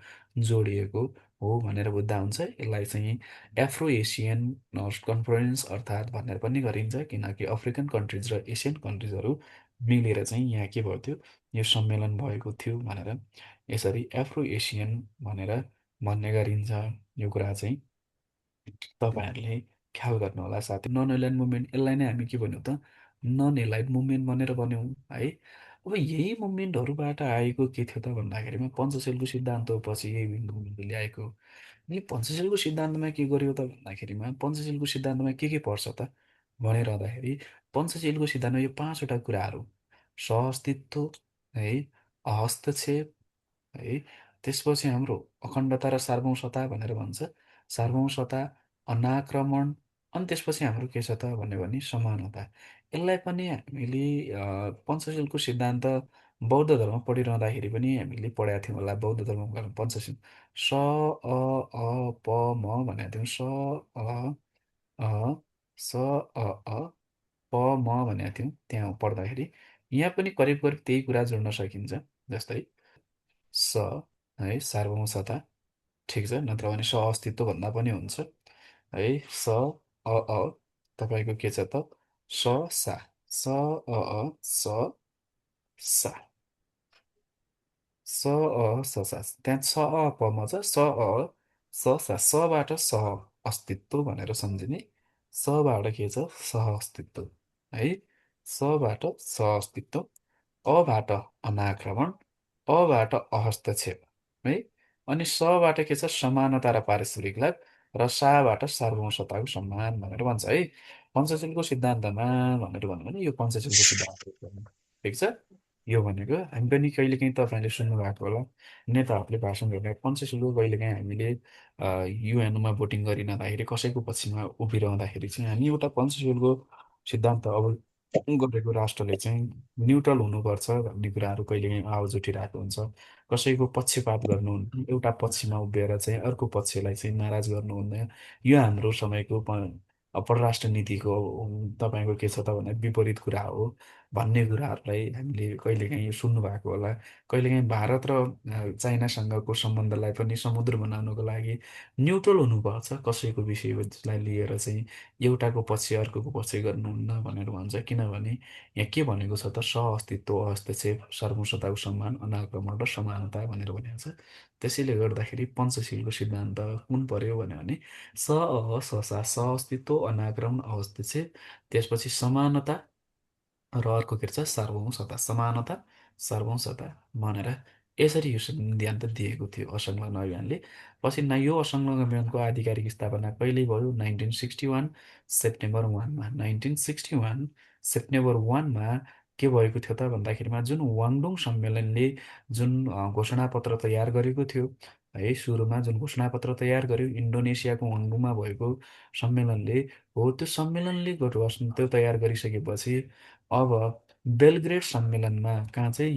[SPEAKER 1] जोडिएको हो भनेर बुझ्दा हुन्छ। यसलाई चाहिँ एफ्रो एसियन कन्फरेन्स अर्थात् भनेर पनि गरिन्छ किनकि अफ्रिकन कन्ट्रिज र एसियन कन्ट्रिजहरू मिलेर चाहिँ यहाँ के भयो थियो यो सम्मेलन भएको थियो भनेर यसरी एफ्रो एसियन भनेर भन्ने गरिन्छ। यो कुरा चाहिँ तपाईँहरूले ख्याल गर्नु होला साथै। नन एलाइड मुभमेन्ट यसलाई नै हामी के भन्यौँ त नन एलाइड मुभमेन्ट भनेर भन्यौँ है। अब यही मुभमेन्टहरूबाट आएको के थियो त भन्दाखेरिमा पञ्चशीलको सिद्धान्त पछि यही मुभमेन्टले ल्याएको। अनि पञ्चशीलको सिद्धान्तमा के गर्यो त भन्दाखेरिमा पञ्चशीलको सिद्धान्तमा के पर्छ त भनिरहँदाखेरि पञ्चशीलको सिद्धान्तमा यो 5वटा कुराहरू सहअस्तित्व है, अहस्तक्षेप है, त्यसपछि हाम्रो अखण्डता र सार्वभौमता भनेर भन्छ, सार्वभौमता, अनाक्रमण, अनि त्यसपछि हाम्रो के छ त भन्यो भने समानता। यसलाई पनि हामीले पञ्चशीलको सिद्धान्त बौद्ध धर्म पढिरहँदाखेरि पनि हामीले पढाएको थियौँ होला। बौद्ध धर्मको पञ्चशील स अ अ प म भनेको थियौँ। अ स अ अ प म भनेको थियौँ त्यहाँ पढ्दाखेरि। यहाँ पनि करिब करिब त्यही कुरा जोड्न सकिन्छ। जस्तै स है सार्वभौमसत्ता। ठिक छ, नत्र भने स अस्तित्व भन्दा पनि हुन्छ है। स अ तपाईँको के छ त स सा स स सा स स सा त्यहाँ छ पमा छ स सबाट सह अस्तित्व भनेर सम्झिने। सबाट के छ सह अस्तित्व है। सबाट सह अस्तित्व, अबाट अनाक्रमण, अबाट अहस्तक्षेप है। अनि सबाट के छ समानता र पारस्परिक लाभ र साबाट सार्वभौमसत्ताको सम्मान भनेर भन्छ है पञ्चशीलको सिद्धान्तमा भनेर भन्यो भने यो पञ्चशीलको सिद्धान्त हो। ठिक छ। यो भनेको हामी पनि कहिलेकाहीँ तपाईँले सुन्नुभएको होला, नेताहरूले भाषण गर्ने पञ्चशीलको कहिलेकाहीँ हामीले युएनमा भोटिङ गरिरहँदाखेरि कसैको पक्षमा उभिरहँदाखेरि चाहिँ हामी एउटा पञ्चशीलको सिद्धान्त अब गरेको राष्ट्रले चाहिँ न्युट्रल हुनुपर्छ भन्ने कुराहरू कहिलेकाहीँ आवाज उठिरहेको हुन्छ। कसैको पक्षपात गर्नुहुन्न, एउटा पक्षमा उभिएर चाहिँ अर्को पक्षलाई चाहिँ नाराज गर्नुहुन्न। यो हाम्रो समयको परराष्ट्र नीतिको तपाईँको के छ त भने विपरीत कुरा हो भन्ने कुराहरूलाई हामीले कहिलेकाहीँ सुन्नुभएको होला। कहिलेकाहीँ भारत र चाइनासँगको सम्बन्धलाई पनि समुद्र बनाउनको लागि न्युट्रल हुनुपर्छ, कसैको विषयलाई लिएर चाहिँ एउटाको पछि अर्कोको पछि गर्नुहुन्न भनेर भन्छ। किनभने यहाँ के भनेको छ त सहअस्तित्व, हस्तक्षेप, सर्वसत्ताको सम्मान, अनाक्रमण र समानता भनेर भनेको छ। त्यसैले गर्दाखेरि पञ्चशीलको सिद्धान्त कुन पर्यो भने सहअस्तित्व, अनाक्रमण, हस्तक्षेप, त्यसपछि समानता र अर्को के छ सार्वभौमसत्ता, समानता, सार्वभौमसत्ता भनेर यसरी यो सिद्धान्त दिएको थियो असंलग्न अभियानले। पछि यो असंलग्न अभियानको आधिकारिक स्थापना कहिले भयो? 1961 सेप्टेम्बर 1मा। 1961 सेप्टेम्बर 1मा के भएको थियो त भन्दाखेरिमा जुन वाङडुङ सम्मेलनले जुन घोषणापत्र तयार गरेको थियो है, सुरुमा जुन घोषणापत्र तयार गर्यो इन्डोनेसियाको वाङडुङमा भएको सम्मेलनले, हो त्यो सम्मेलनले त्यो तयार गरिसकेपछि अब बेलग्रेड सम्मेलनमा कहाँ चाहिँ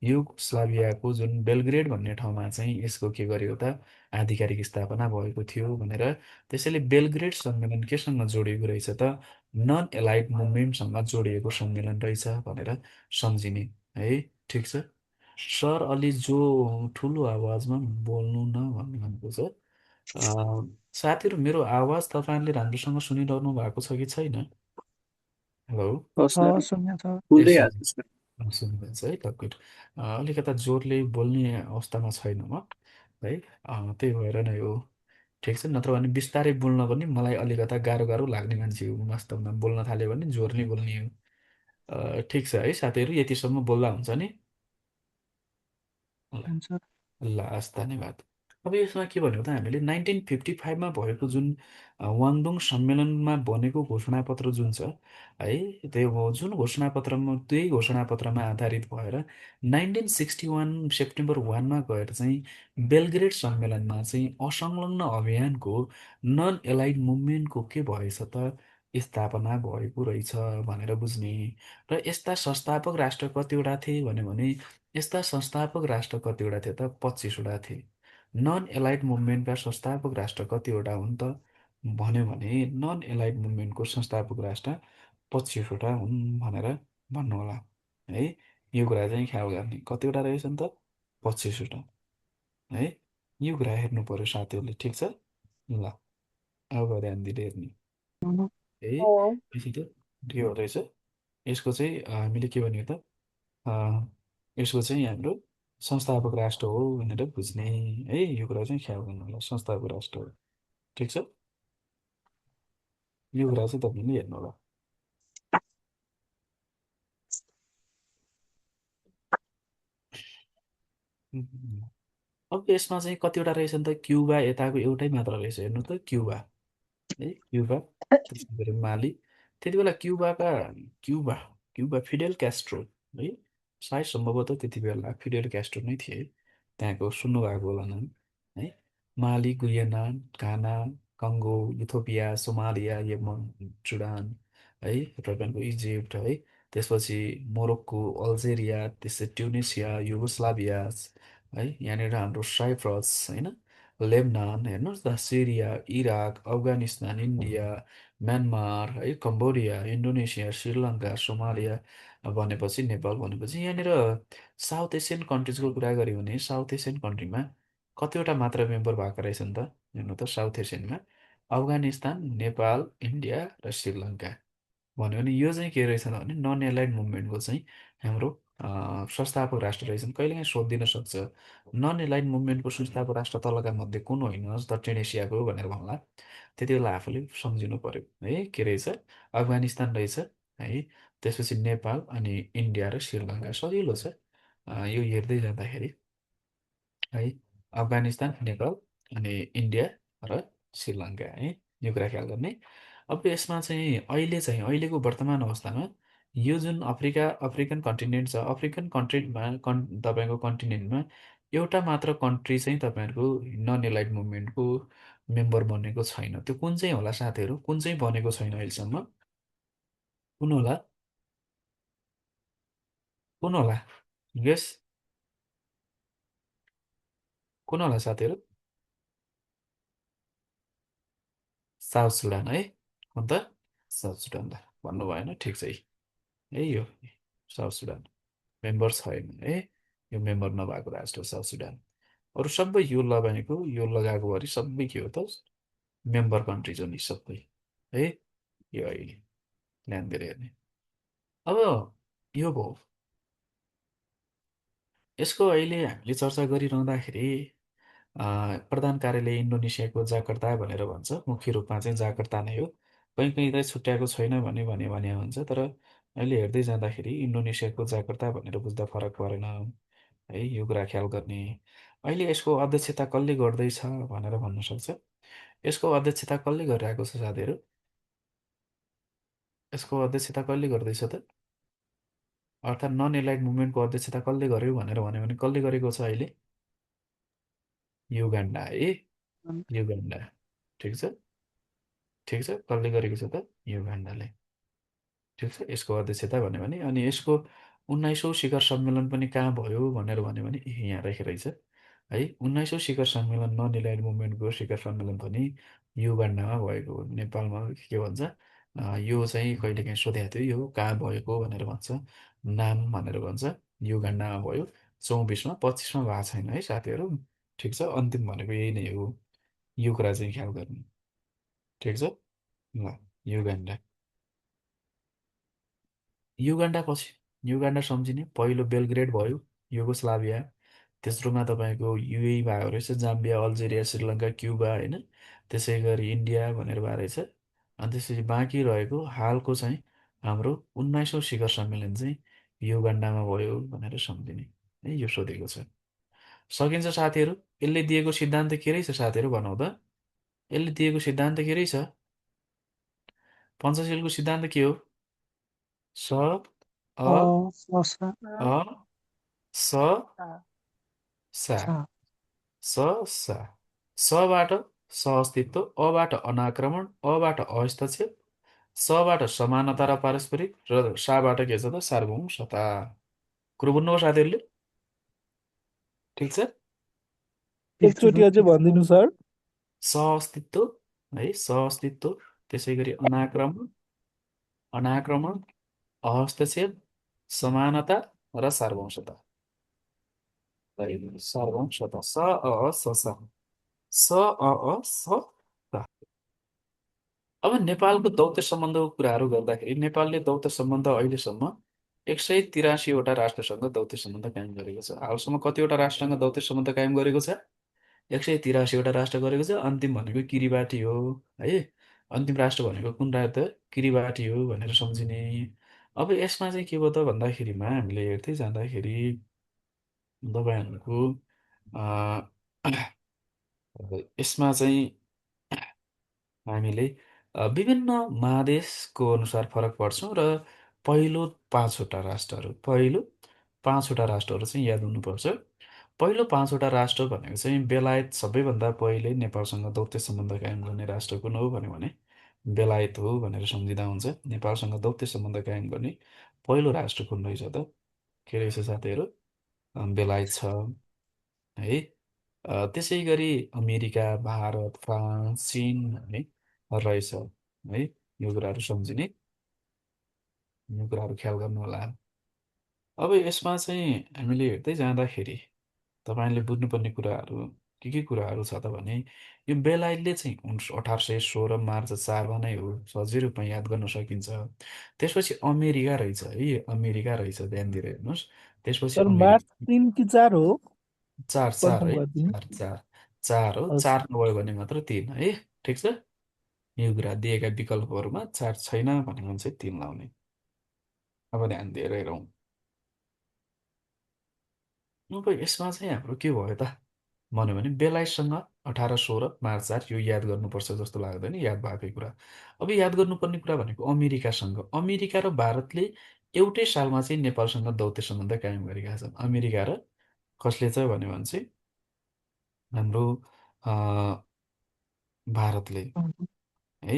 [SPEAKER 1] युगोस्लाभियाको जुन बेलग्रेड भन्ने ठाउँमा चाहिँ यसको के गर्यो त आधिकारिक स्थापना भएको थियो भनेर। त्यसैले बेलग्रेड सम्मेलन केसँग जोडिएको रहेछ त नन एलाइड मुभमेन्टसँग जोडिएको सम्मेलन रहेछ भनेर सम्झिने है। ठिक छ सर, अलि जो ठुलो आवाजमा बोल्नु न भन्ने भनेको छ। साथीहरू, मेरो आवाज तपाईँहरूले राम्रोसँग सुनिरहनु भएको छ कि छैन? हेलो।
[SPEAKER 2] सर
[SPEAKER 3] शून्य छ।
[SPEAKER 1] ए
[SPEAKER 2] हुँदै
[SPEAKER 1] सुन्नु
[SPEAKER 2] आएको छ।
[SPEAKER 1] सुन्नुहुन्छ है त गुड। अलिकता जोडले बोल्ने अवस्थामा छैन म है, त्यही भएर नै हो। ठिक छ, नत्र भने बिस्तारै बोल्न पनि मलाई अलिकता गाह्रो गाह्रो लाग्ने मान्छे हो वास्तवमा। बोल्न थाल्यो भने जोर नै बोल्ने हो। ठिक छ है साथीहरू, यतिसम्म बोल्दा हुन्छ नि?
[SPEAKER 3] हुन्छ।
[SPEAKER 1] ल हस्, धन्यवाद। अब यसमा के भन्यो त हामीले 1955मा भएको जुन वाङडुङ सम्मेलनमा बनेको घोषणापत्र जुन छ है, त्यो जुन घोषणापत्रमा त्यही घोषणापत्रमा आधारित भएर 1961 सेप्टेम्बर 1मा गएर चाहिँ बेलग्रेड सम्मेलनमा चाहिँ असंलग्न अभियानको नन एलाइड मुभमेन्टको के भएछ त स्थापना भएको रहेछ भनेर बुझ्ने। र यस्ता संस्थापक राष्ट्र कतिवटा थिए भन्यो भने यस्ता संस्थापक राष्ट्र कतिवटा थिए त 25वटा थिए। नन एलाइड मुभमेन्टका संस्थापक राष्ट्र कतिवटा हुन् त भन्यो भने नन एलाइड मुभमेन्टको संस्थापक राष्ट्र 25वटा हुन् भनेर भन्नुहोला है। यो कुरा चाहिँ ख्याल गर्ने कतिवटा रहेछन् त 25वटा है। यो कुरा हेर्नु पर्यो साथीहरूले। ठिक छ ल, अब ध्यान दिँदै हेर्ने है। यसो त के हो रहेछ यसको चाहिँ हामीले के भन्यो त यसको चाहिँ हाम्रो संस्थापक राष्ट्र हो भनेर बुझ्ने है। यो कुरा चाहिँ ख्याल गर्नु होला, संस्थापक राष्ट्र हो। ठिक छ, यो कुरा चाहिँ तपाईँले हेर्नु होला। अब यसमा चाहिँ कतिवटा रहेछन् त क्युबा यताको एउटै मात्र रहेछ, हेर्नु त क्युबा है, क्युबा। त्यसै गरी माली। त्यति बेला क्युबा क्युबा फिडेल क्यास्ट्रो है, सायद सम्भवतः त्यति बेला फिडेल क्यास्ट्रो नै थिए, त्यहाँको सुन्नुभएको होला नाम है। Mali, Guyana, Ghana, Congo, Ethiopia, Somalia, Yemen, Sudan है, तपाईँको इजिप्ट है, त्यसपछि मोरोक्को, अल्जेरिया, त्यसै ट्युनिसिया, युगोस्लाभिया है, यहाँनिर हाम्रो साइप्रस होइन, लेबनान हेर्नुहोस् त, Syria, Iraq, Afghanistan, India, Myanmar है, कम्बोडिया, इन्डोनेसिया, श्रीलङ्का, सोमालिया भनेपछि नेपाल भनेपछि यहाँनिर साउथ एसियन कन्ट्रिजको कुरा गऱ्यो भने साउथ एसियन कन्ट्रीमा कतिवटा मात्र मेम्बर भएको रहेछन् त हेर्नु त साउथ एसियनमा अफगानिस्तान, नेपाल, इन्डिया र श्रीलङ्का। भन्यो भने यो चाहिँ के रहेछ भने नन एलाइड मुभमेन्टको चाहिँ हाम्रो संस्थापक राष्ट्र रहेछन्। कहिलेकाहीँ सोधिदिन सक्छ नन एलाइड मुभमेन्टको संस्थापक राष्ट्र तलका मध्ये कुन होइन दक्षिण एसियाको भनेर भन्ला, त्यति बेला आफूले सम्झिनु पर्यो है। के रहेछ? अफगानिस्तान रहेछ है, त्यसपछि नेपाल अनि इन्डिया र श्रीलङ्का। सजिलो छ यो हेर्दै जाँदाखेरि है, अफगानिस्तान, नेपाल अनि इन्डिया र श्रीलङ्का है, यो कुरा ख्याल गर्ने। अब यसमा चाहिँ अहिलेको वर्तमान अवस्थामा यो जुन अफ्रिकन कन्टिनेन्ट छ, अफ्रिकन कन्ट्रीमा तपाईँको कन्टिनेन्टमा एउटा मात्र कन्ट्री चाहिँ तपाईँहरूको नन एलाइड मुभमेन्टको मेम्बर बनेको छैन। त्यो कुन चाहिँ होला साथीहरू? कुन चाहिँ बनेको छैन अहिलेसम्म? कुन होला? कुन होला? गेस कुन होला साथीहरू? साउथ सुडान है? अन्त साउथ सुडान त भन्नु भएन, ठिक छ है यो साउथ सुडान मेम्बर छैन है। यो मेम्बर नभएको राष्ट्र हो साउथ सुडान। अरू सबै यो लगाएको यो लगाएको भरि सबै के हो त? मेम्बर कन्ट्रिज हो नि सबै है। यो अहिले ध्यान दिएर हेर्ने। अब यो भयो। यसको अहिले हामीले चर्चा गरिरहँदाखेरि प्रधान कार्यालय इन्डोनेसियाको जाकर्ता भनेर भन्छ। मुख्य रूपमा चाहिँ जाकर्ता नै हो। कहीँ कहीँ त छुट्याएको छैन भने हुन्छ, तर अहिले हेर्दै जाँदाखेरि इन्डोनेसियाको जाकर्ता भनेर बुझ्दा फरक परेन है। यो कुरा ख्याल गर्ने। अहिले यसको अध्यक्षता कसले गर्दैछ भनेर भन्न सक्छ? यसको अध्यक्षता कसले गरिरहेको छ साथीहरू? यसको अध्यक्षता कसले गर्दैछ त? अर्थात् नन एलाइड मुभमेन्टको अध्यक्षता कसले गर्यो भनेर भन्यो भने कसले गरेको छ अहिले? युगान्डा है। युगान्डा। ठिक छ, ठिक छ। कसले गरेको छ त? युगान्डाले। ठिक छ। यसको अध्यक्षता भन्यो भने अनि यसको 19औँ शिखर सम्मेलन पनि कहाँ भयो भनेर भन्यो भने यहाँ रहेछ है। 19औँ शिखर सम्मेलन नन एलाइड मुभमेन्टको शिखर सम्मेलन पनि युगान्डामा भएको हो। नेपालमा के भन्छ यो चाहिँ कहिलेकाहीँ सोधेको थियो, यो कहाँ भएको भनेर भन्छ, नाम भनेर भन्छ। युगान्डामा भयो 24मा, 25मा भएको छैन है साथीहरू। ठिक छ। अन्तिम भनेको यही नै हो। यो कुरा चाहिँ ख्याल गर्नु। ठिक छ ल। युगान्डा। युगान्डा पछि युगान्डा सम्झिने पहिलो बेलग्रेड भयो युगोस्लाभिया। तेस्रोमा तपाईँको युएई भएको रहेछ, जाम्बिया, अल्जेरिया, श्रीलङ्का, क्युबा होइन। त्यसै गरी इन्डिया भनेर भएको रहेछ। अनि त्यसपछि बाँकी रहेको हालको चाहिँ हाम्रो 19औँ शिखर सम्मेलन चाहिँ युगान्डामा भयो भनेर सम्झिने है। यो सोधेको छ। सकिन्छ साथीहरू। यसले दिएको सिद्धान्त के रहेछ साथीहरू भनौँ त? यसले दिएको सिद्धान्त के रहेछ? पञ्चशीलको सिद्धान्त के हो? स अ
[SPEAKER 2] सा
[SPEAKER 1] अ स सा। स सा। सबाट सहअस्तित्व, अबाट अनाक्रमण, अबाट अहस्तक्षेप, सबाट समानता र पारस्परिक, र साबाट के छ त? सार्वभौम सत्ता। कुरो बुझ्नुभयो साथीहरूले? ठिक छ।
[SPEAKER 3] एकचोटि अझै भनिदिनु सर।
[SPEAKER 1] सहअस्तित्व है, सहअस्तित्व। त्यसै गरी अनाक्रमण, हस्तक्षेप, समानता र सार्वभौमसत्ता। सार्वभौमसत्ता। स अ स स। स अ अ स स। अब नेपालको दौत्य सम्बन्धको कुराहरू गर्दाखेरि नेपालले दौत्य सम्बन्ध अहिलेसम्म 183वटा राष्ट्रसँग दौत्य सम्बन्ध कायम गरेको छ। हालसम्म कतिवटा राष्ट्रसँग दौत्य सम्बन्ध कायम गरेको छ? 183वटा राष्ट्र गरेको छ। अन्तिम भनेको किरिबाटी हो है। अन्तिम राष्ट्र भनेको कुन राष्ट्र त? किरिबाटी हो भनेर सम्झिने। अब यसमा चाहिँ के भयो त भन्दाखेरिमा हामीले हेर्दै जाँदाखेरि तपाईँहरूको यसमा चाहिँ हामीले विभिन्न महादेशको अनुसार फरक पर्छौँ र पहिलो पाँचवटा राष्ट्रहरू चाहिँ याद हुनुपर्छ। पहिलो पाँचवटा राष्ट्र भनेको चाहिँ बेलायत सबैभन्दा पहिले नेपालसँग दौत्य सम्बन्ध कायम गर्ने राष्ट्र कुन हो भन्यो भने बेलायत हो भनेर सम्झिँदा हुन्छ। नेपालसँग दौत्य सम्बन्ध कायम गर्ने पहिलो राष्ट्र कुन रहेछ त? के रहेछ साथीहरू? बेलायत छ है। त्यसै गरी अमेरिका, भारत, फ्रान्स, चिन है रहेछ है। यो कुराहरू सम्झिने, यो कुराहरू ख्याल गर्नु होला। अब यसमा चाहिँ हामीले हेर्दै जाँदाखेरि तपाईँले बुझ्नुपर्ने कुराहरू के कुराहरू छ त भने यो बेलायतले चाहिँ 1816 मार्च 4मा नै हो, सजिलो रूपमा याद गर्न सकिन्छ। त्यसपछि अमेरिका रहेछ है, अमेरिका रहेछ, ध्यान दिएर हेर्नुहोस्। त्यसपछि
[SPEAKER 3] सर मार्च
[SPEAKER 1] अमेरिका
[SPEAKER 3] 3 कि 4 हो?
[SPEAKER 1] चार चार
[SPEAKER 3] कन्फर्म
[SPEAKER 1] है,
[SPEAKER 3] गरिदिनु।
[SPEAKER 1] चार चार। चार हो,
[SPEAKER 3] हस्।
[SPEAKER 1] चार नभयो भने मात्र तिन है। ठिक छ। यो कुरा दिएका विकल्पहरूमा चार छैन भने भने चाहिँ तिन लाउने। अब ध्यान दिएर हेरौँ। अब यसमा चाहिँ हाम्रो के भयो त भन्यो भने बेलायतसँग 1816 मार्च 4 यो याद गर्नुपर्छ जस्तो लाग्दैन, याद भएकै कुरा। अब याद गर्नुपर्ने कुरा भनेको अमेरिकासँग। अमेरिका र भारतले एउटै सालमा चाहिँ नेपालसँग दौत्य सम्बन्ध कायम गरेका छन् अमेरिका र कसले चाहिँ भन्यो भने चाहिँ हाम्रो अ, भारतले है।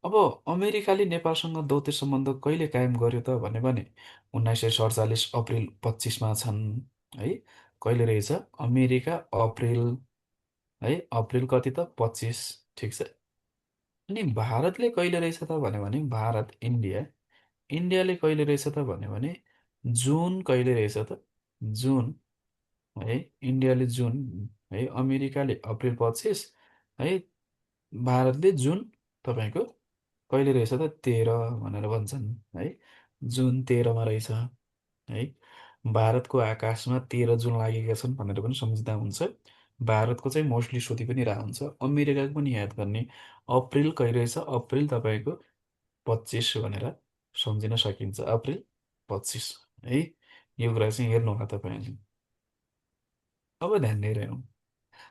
[SPEAKER 1] अब अमेरिकाले नेपालसँग दौत्य सम्बन्ध कहिले कायम गर्यो त भने 1947 अप्रिल 25मा छन् है। कहिले रहेछ अमेरिका अप्रिल है, अप्रिल कति त 25, ठिक छ। अनि भारतले कहिले रहेछ त भने भारत इन्डिया इन्डियाले कहिले रहेछ त भने जुन कहिले रहेछ त जुन है। इन्डियाले जुन है, अमेरिकाले अप्रिल 25 है, भारतले जुन तपाईँको कहिले रहेछ त 13 भनेर भन्छन् है। जुन 13मा रहेछ है। भारतको आकाशमा 13 जुन लागेका छन् भनेर पनि सम्झिँदा हुन्छ। भारतको चाहिँ मोस्टली सोधि पनि रहेको हुन्छ, अमेरिकाको पनि याद गर्ने। अप्रिल कहिले रहेछ, अप्रिल तपाईँको 25 भनेर सम्झिन सकिन्छ, अप्रिल 25 है। यो कुरा चाहिँ हेर्नु होला तपाईँहरूले। अब ध्यान दिइरहनु।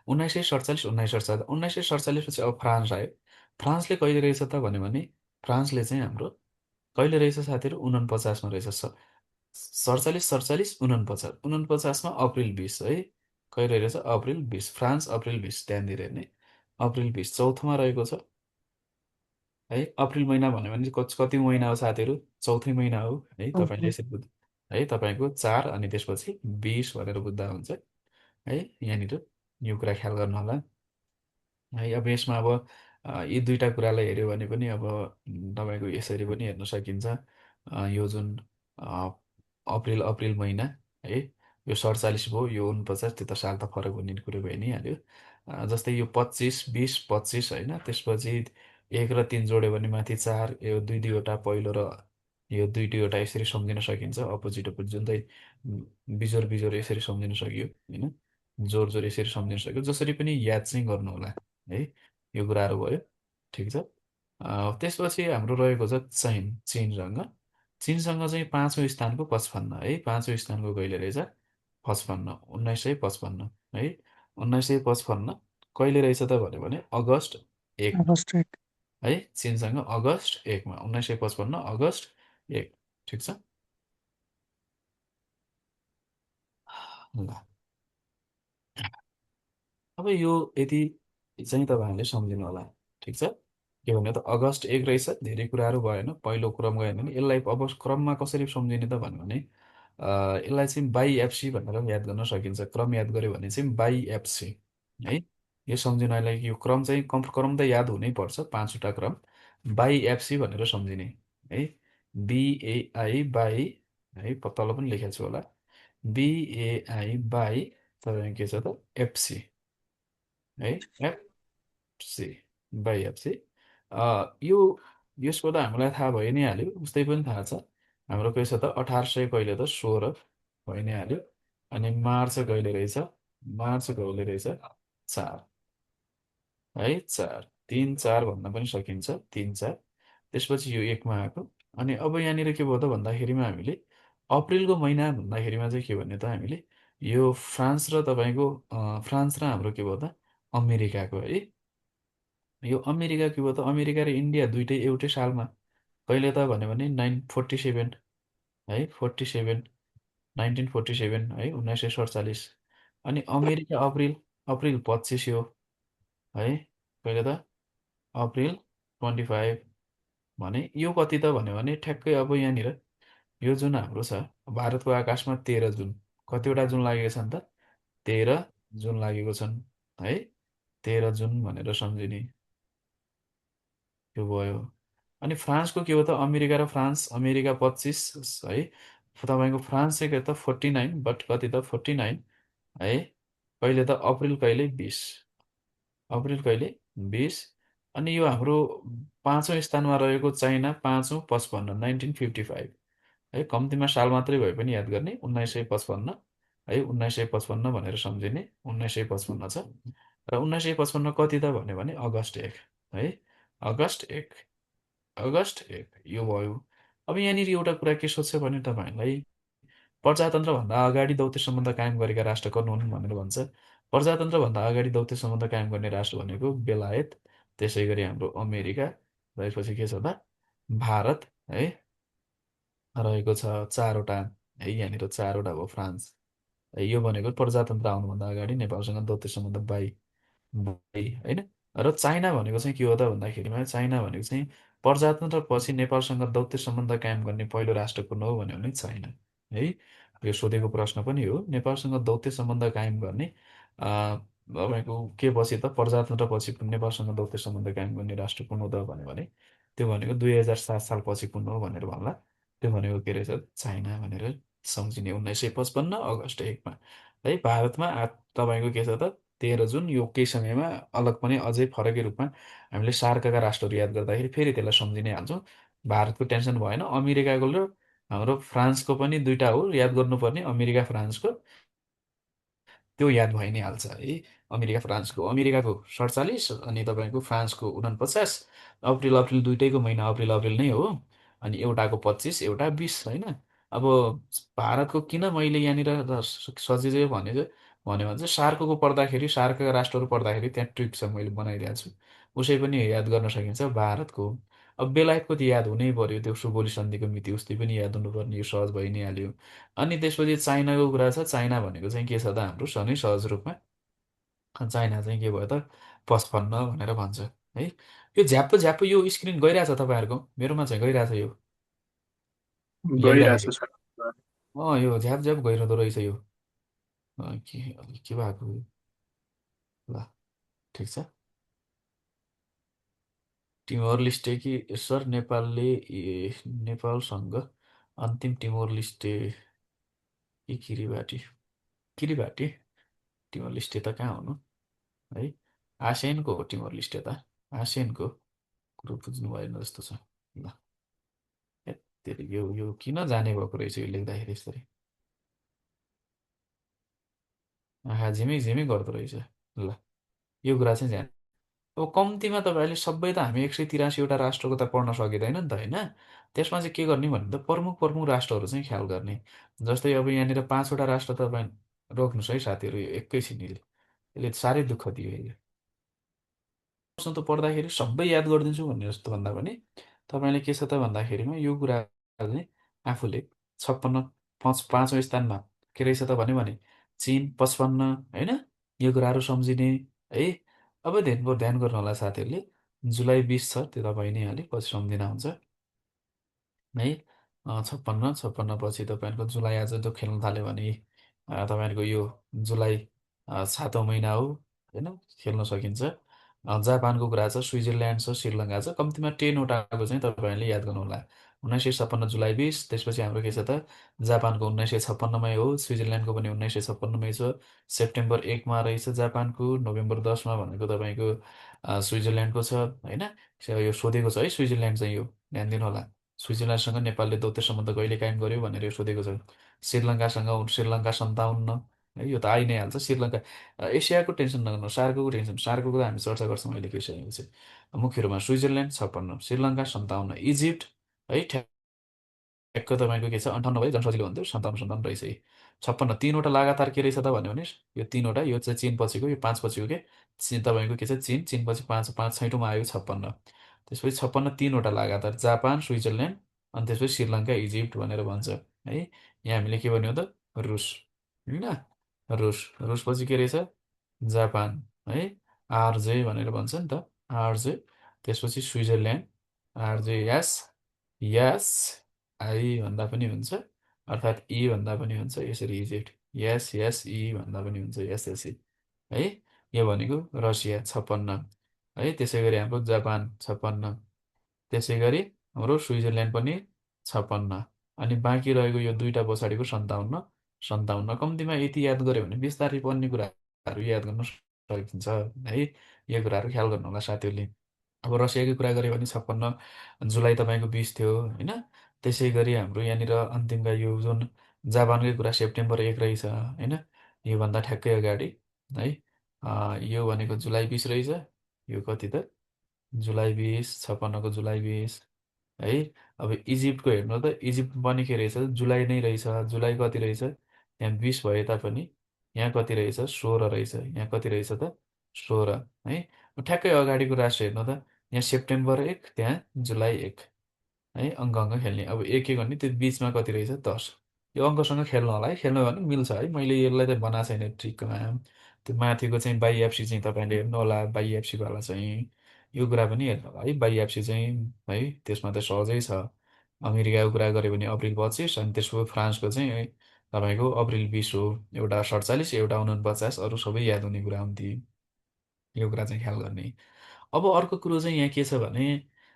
[SPEAKER 1] 1947 1947 पछि अब फ्रान्स आयो। फ्रान्सले कहिले रहेछ त फ्रान्सले चाहिँ हाम्रो कहिले रहेछ साथीहरू 49मा रहेछ। 47 49 अप्रिल 20 है। कहिले रहेछ अप्रिल 20, फ्रान्स अप्रिल 20, ध्यान दिएर हेर्ने। अप्रिल 20 चौथोमा रहेको छ है। अप्रिल महिना चाहिँ कति महिना हो साथीहरू, चौथै महिना हो है। तपाईँले यसरी बुझ है, तपाईँको 4 अनि त्यसपछि 20 भनेर बुझ्दा हुन्छ है। यहाँनिर यो कुरा ख्याल गर्नु होला है। अब यसमा अब यी दुईटा कुरालाई हेऱ्यो भने पनि अब तपाईँको यसरी पनि हेर्न सकिन्छ। यो जुन अ, अप्रिल अप्रिल महिना है, यो 47 भयो, यो 49, त्यो त साल त फरक हुने कुरो भइ नै हाल्यो। जस्तै यो 25 20 25 होइन, त्यसपछि 1 र 3 जोड्यो भने माथि 4, यो दुई दुईवटा पहिलो र यो दुई दुईवटा यसरी सम्झिन सकिन्छ। अपोजिट अपोजिट जुन चाहिँ बिजोर बिजोर यसरी सम्झिन सकियो होइन, जोर जोर यसरी सम्झिन सक्यो। जसरी पनि याद चाहिँ गर्नु होला है। यो कुराहरू भयो, ठिक छ। त्यसपछि हाम्रो रहेको छ चिनसँग। चिनसँग चाहिँ पाँचौँ स्थानको 55 है। पाँचौँ स्थानको कहिले रहेछ 55, 1955 है। 1955 कहिले रहेछ त अगस्ट 1मा
[SPEAKER 3] अगस्ट 1।
[SPEAKER 1] है। चिनसँग अगस्ट 1मा 1955 अगस्ट 1, ठिक छ। ल अब यो यति चाहिँ तपाईँहरूले सम्झिनु होला, ठिक छ। के भन्यो त अगस्ट 1 रहेछ, धेरै कुराहरू भएन, पहिलो क्रम गएन भने यसलाई अब क्रममा कसरी सम्झिने त यसलाई चाहिँ बाई एफसी भनेर याद गर्न सकिन्छ। क्रम याद गऱ्यो भने चाहिँ बाई एफसी है। यो सम्झिनलाई यो क्रम चाहिँ क्रम त याद हुनै पर्छ, पाँचवटा क्रम। बाई एफसी भनेर सम्झिने है। बिएआई बाई है, तल पनि लेखेको छु होला, बिएआई बाई तपाईँको के छ त एफसी है। FC by FC. यो यसको त हामीलाई थाहा भइ नै हाल्यो, उस्तै पनि थाहा छ हाम्रो के छ त 1800 कहिले त 16 भइ नै हाल्यो। अनि मार्च कहिले रहेछ, मार्च कहिले रहेछ 4 है। 4 3 4 भन्न पनि सकिन्छ, 3 4। त्यसपछि यो एकमा आएको। अनि अब यहाँनिर के भयो त भन्दाखेरिमा हामीले अप्रिलको महिना भन्दाखेरिमा चाहिँ के भन्यो त हामीले यो फ्रान्स र तपाईँको फ्रान्स र हाम्रो के भयो त अमेरिकाको है। यो अमेरिका के भयो त अमेरिका र इन्डिया दुइटै एउटै सालमा कहिले त भन्यो 947 है, 47 1947 है, 1947। अनि अमेरिका अप्रिल अप्रिल 25 हो है। कहिले त अप्रिल 25 भने यो कति त भन्यो ठ्याक्कै अब यहाँनिर यो जुन हाम्रो छ भारतको आकाशमा 13 जुन, कतिवटा जुन लागेको छन् त 13 जुन लागेको छन् है। 13 जुन भनेर सम्झिने त्यो भयो। अनि फ्रान्सको के हो त अमेरिका र फ्रान्स, अमेरिका 25 है, तपाईँको फ्रान्स चाहिँ के त 49, बट कति त 49 है। कहिले त अप्रिल कहिले 20, अप्रिल कहिले 20। अनि यो हाम्रो पाँचौँ स्थानमा रहेको चाइना पाँचौँ 55 1955 है। कम्तीमा साल मात्रै भए पनि याद गर्ने 1955 है। 1955 भनेर सम्झिने 1955 छ। र 1955 कति त भन्यो अगस्ट 1 है। अगस्ट 1, अगस्ट 1 यो भयो। अब यहाँनिर एउटा कुरा के सोध्छ भने तपाईँहरूलाई प्रजातन्त्रभन्दा अगाडि दौत्य सम्बन्ध कायम गरेका राष्ट्र कुन हुन् भनेर भन्छ। प्रजातन्त्रभन्दा अगाडि दौत्य सम्बन्ध कायम गर्ने राष्ट्र भनेको बेलायत, त्यसै गरी हाम्रो अमेरिका, त्यसपछि के छ त भारत है। रहेको छ चारवटा है। यहाँनिर चारवटा भयो फ्रान्स। यो भनेको प्रजातन्त्र आउनुभन्दा अगाडि नेपालसँग दौत्य सम्बन्ध होइन। र चाइना भनेको चाहिँ के हो त भन्दाखेरिमा चाइना भनेको चाहिँ प्रजातन्त्र पछि नेपालसँग दौत्य सम्बन्ध कायम गर्ने पहिलो राष्ट्र कुन हो भन्यो भने चाइना है। यो सोधेको प्रश्न पनि हो, नेपालसँग दौत्य सम्बन्ध कायम गर्ने तपाईँको के पछि त प्रजातन्त्र पछि नेपालसँग दौत्य सम्बन्ध कायम गर्ने राष्ट्र कुन हो त भन्यो भने त्यो भनेको 2007 सालपछि कुन हो भनेर भन्ला। त्यो भनेको के रहेछ चाइना भनेर सम्झिने 1955 अगस्ट 1मा है। भारतमा तपाईँको के छ त 13 जुन यो केही समयमा अलग पनि अझै फरकै रूपमा हामीले सार्कका राष्ट्रहरू याद गर्दाखेरि फेरि त्यसलाई सम्झि नै हाल्छौँ। भारतको टेन्सन भएन, अमेरिकाको र हाम्रो फ्रान्सको पनि दुईटा हो याद गर्नुपर्ने, अमेरिका फ्रान्सको त्यो याद भइ नै हाल्छ है। अमेरिकाको 47 अनि तपाईँको फ्रान्सको 49। अप्रिल अप्रिल दुइटैको महिना अप्रिल अप्रिल नै हो। अनि एउटाको 25 एउटा 20 होइन। अब भारतको किन मैले यहाँनिर सजिलै भन्यो भने चाहिँ सार्कको पढ्दाखेरि सार्कका राष्ट्रहरू पढ्दाखेरि त्यहाँ ट्रिक छ मैले बनाइदिएको छु, उसै पनि याद गर्न सकिन्छ भारतको। अब बेलायतको त याद हुनै पर्यो, त्यो सुगोली सन्धिको मिति उस्तै पनि याद हुनुपर्ने, यो सहज भइ नै हाल्यो। अनि त्यसपछि चाइनाको कुरा छ। चाइना भनेको चाहिँ के छ त हाम्रो सधैँ सहज रूपमा चाइना चाहिँ के भयो त 55 भनेर भन्छ है। यो झ्याप्प झ्याप्प यो स्क्रिन गइरहेछ तपाईँहरूको, मेरोमा चाहिँ गइरहेछ यो ल्याइराखेको।
[SPEAKER 2] गइरहेछ सर।
[SPEAKER 1] यो झ्याप झ्याप गइरहँदो रहेछ यो। के भएको हो? ल ठिक छ। टिमोर लिस्टे कि सर नेपालसँग अन्तिम टिमोर लिस्टे कि किरिबाटी टिमोर लिस्टे त कहाँ हुनु है। आसियनको हो टिमोर लिस्टे त, आसियनको कुरो बुझ्नु भएन जस्तो छ। ल हेत्तेरी यो किन जाने भएको रहेछ यो लेख्दाखेरि यसरी आँखा झिमिक झिमिक गर्दो रहेछ। ल यो कुरा चाहिँ जाने। अब कम्तीमा तपाईँहरूले सबै त हामी 183वटा राष्ट्रको त पढ्न सकिँदैन नि त होइन। त्यसमा चाहिँ के गर्ने भने त प्रमुख प्रमुख राष्ट्रहरू चाहिँ ख्याल गर्ने। जस्तै अब यहाँनिर 5वटा राष्ट्र तपाईँ रोक्नुहोस् है साथीहरू, यो एकैछिन यसले साह्रै दुःख दियो यसले। प्रश्न त पढ्दाखेरि सबै याद गरिदिन्छु भन्ने जस्तो भन्दा पनि तपाईँले के छ त भन्दाखेरिमा यो कुरा चाहिँ आफूले 56 पाँचौँ स्थानमा के रहेछ त भन्यो भने चिन 55 होइन। यो कुराहरू सम्झिने है। अब ध्यान गर्नु होला साथीहरूले, जुलाई 20 छ त्यो त भइ नै हाल्यो, पछि सम्झिँदा हुन्छ है। 56 56 पछि तपाईँहरूको जुलाई आज जो खेल्न थाल्यो भने तपाईँहरूको यो जुलाई 7औँ महिना हो होइन, खेल्न सकिन्छ। जापानको कुरा छ, स्विजरल्यान्ड छ, श्रीलङ्का छ, कम्तीमा 10वटाको चाहिँ तपाईँहरूले याद गर्नुहोला। 1956 जुलाई 20। त्यसपछि हाम्रो के छ त जापानको 1956मै हो, स्विजरल्यान्डको पनि 1956मै छ। सेप्टेम्बर 1मा रहेछ जापानको, नोभेम्बर 10मा भनेको तपाईँको स्विजरल्यान्डको छ होइन। यो सोधेको छ है, स्विजरल्यान्ड चाहिँ यो ध्यान दिनु होला। स्विजरल्यान्डसँग नेपालले दौत्य सम्बन्ध कहिले कायम गर्यो भनेर यो सोधेको छ। श्रीलङ्का 57 है, यो त आइ नै हाल्छ श्रीलङ्का। एसियाको टेन्सन नगर्नु, सार्कको टेन्सन, सार्कको त हामी चर्चा गर्छौँ अहिले के छ। मुख्य रूपमा स्विजरल्यान्ड 56, श्रीलङ्का 57, इजिप्ट है ठ्याक्क तपाईँको के छ 58 भयो, झन् सजिलो हुन्थ्यो, 57 रहेछ है। 56 तिनवटा लगातार के रहेछ त भन्यो भने यो तिनवटा, यो चाहिँ चिन पछिको, यो 5 पछिको के चिन तपाईँको के छ चिन पछि 5 छैटौँमा आयो 56। त्यसपछि 56 तिनवटा लगातार जापान स्विजरल्यान्ड अनि त्यसपछि श्रीलङ्का इजिप्ट भनेर भन्छ है। यहाँ हामीले के भन्यो त रुस होइन। रुसपछि के रहेछ जापान है, आरजे भनेर भन्छ नि त आरजे। त्यसपछि Switzerland RJ yes yes, I भन्दा पनि हुन्छ अर्थात् ई भन्दा पनि हुन्छ, यसरी इजिप्ट यस यस ई भन्दा पनि हुन्छ एसएसई है। यो भनेको रसिया 56 है। त्यसै गरी हाम्रो जापान 56, त्यसै गरी हाम्रो स्विजरल्यान्ड पनि 56। अनि बाँकी रहेको यो दुईटा पछाडिको 57 कम्तीमा यति याद गऱ्यो भने बिस्तारै पर्ने कुराहरू याद गर्न सकिन्छ है। यो कुराहरू ख्याल गर्नु होला साथीहरूले। अब रसियाकै कुरा गऱ्यो भने 56 जुलाई तपाईँको 20 थियो होइन। त्यसै गरी हाम्रो यहाँनिर अन्तिमका यो जुन जापानकै कुरा सेप्टेम्बर 1 रहेछ होइन, योभन्दा ठ्याक्कै अगाडि है। यो भनेको जुलाई 20 रहेछ, यो कति त जुलाई 20, 56को जुलाई 20 है। अब इजिप्टको हेर्नु त, इजिप्ट पनि के रहेछ जुलाई नै रहेछ, जुलाई कति रहेछ यहाँ 20 भए तापनि यहाँ कति रहेछ 16 रहेछ, यहाँ कति रहेछ त 16 है। ठ्याक्कै अगाडिको राष्ट्र हेर्नु त, यहाँ सेप्टेम्बर 1 त्यहाँ जुलाई 1 है अङ्क अङ्क खेल्ने अब एक एक गर्ने त्यो बिचमा कति रहेछ 10 यो अङ्कसँग खेल्नु होला है खेल्नु भने मिल्छ है मैले यसलाई चाहिँ बनाएको छैन ट्रिकमा त्यो माथिको चाहिँ बाइएफसी चाहिँ तपाईँले हेर्नु होला बाइएफसीवाला चाहिँ यो कुरा पनि हेर्नु होला है बाइएफसी चाहिँ है त्यसमा त सहजै छ अमेरिकाको कुरा गऱ्यो भने अप्रिल 25 अनि त्यसको फ्रान्सको चाहिँ तपाईँको अप्रिल 20 हो एउटा 47 एउटा 49 अरू सबै याद हुने कुरा हुन्थे यो कुरा चाहिँ ख्याल गर्ने अब अर्को कुरो चाहिँ यहाँ के छ भने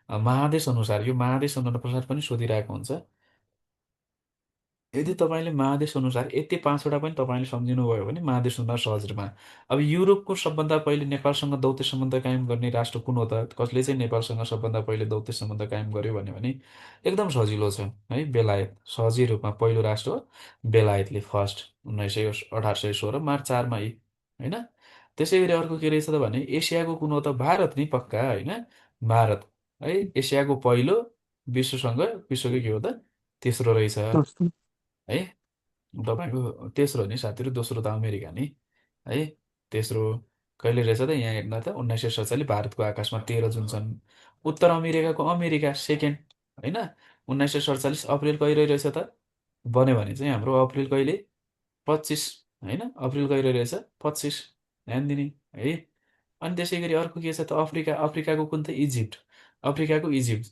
[SPEAKER 1] महादेश अनुसार यो महादेश अनुसार पनि सोधिरहेको हुन्छ यदि तपाईँले महादेश अनुसार यति पाँचवटा पनि तपाईँले सम्झिनुभयो भने महादेश अनुसार सहज रूपमा अब युरोपको सबभन्दा पहिले नेपालसँग दौत्य सम्बन्ध कायम गर्ने राष्ट्र कुन हो त कसले चाहिँ नेपालसँग सबभन्दा पहिले दौत्य सम्बन्ध कायम गर्यो भन्यो भने एकदम सजिलो छ है बेलायत सहजी रूपमा पहिलो राष्ट्र हो बेलायतले फर्स्ट 1816 मार्च 4 मई होइन त्यसै गरी अर्को के रहेछ त भने एसियाको कुन हो त भारत नि पक्का होइन भारत है एसियाको पहिलो विश्वसँग विश्वकै के हो त तेस्रो रहेछ
[SPEAKER 3] दोस्रो
[SPEAKER 1] है तपाईँको तेस्रो हो नि साथीहरू दोस्रो त अमेरिका नि है तेस्रो कहिले रहेछ त यहाँ हेर्न त 1947 भारतको आकाशमा 13 जुन छन् उत्तर अमेरिकाको अमेरिका सेकेन्ड होइन 1947 अप्रिल कहिले रहेछ त बन्यो भने चाहिँ हाम्रो अप्रिल कहिले 25 होइन अप्रिल कहिले रहेछ 25 ध्यान दिने है अनि त्यसै गरी अर्को के छ त अफ्रिका अफ्रिकाको कुन त इजिप्ट अफ्रिकाको इजिप्ट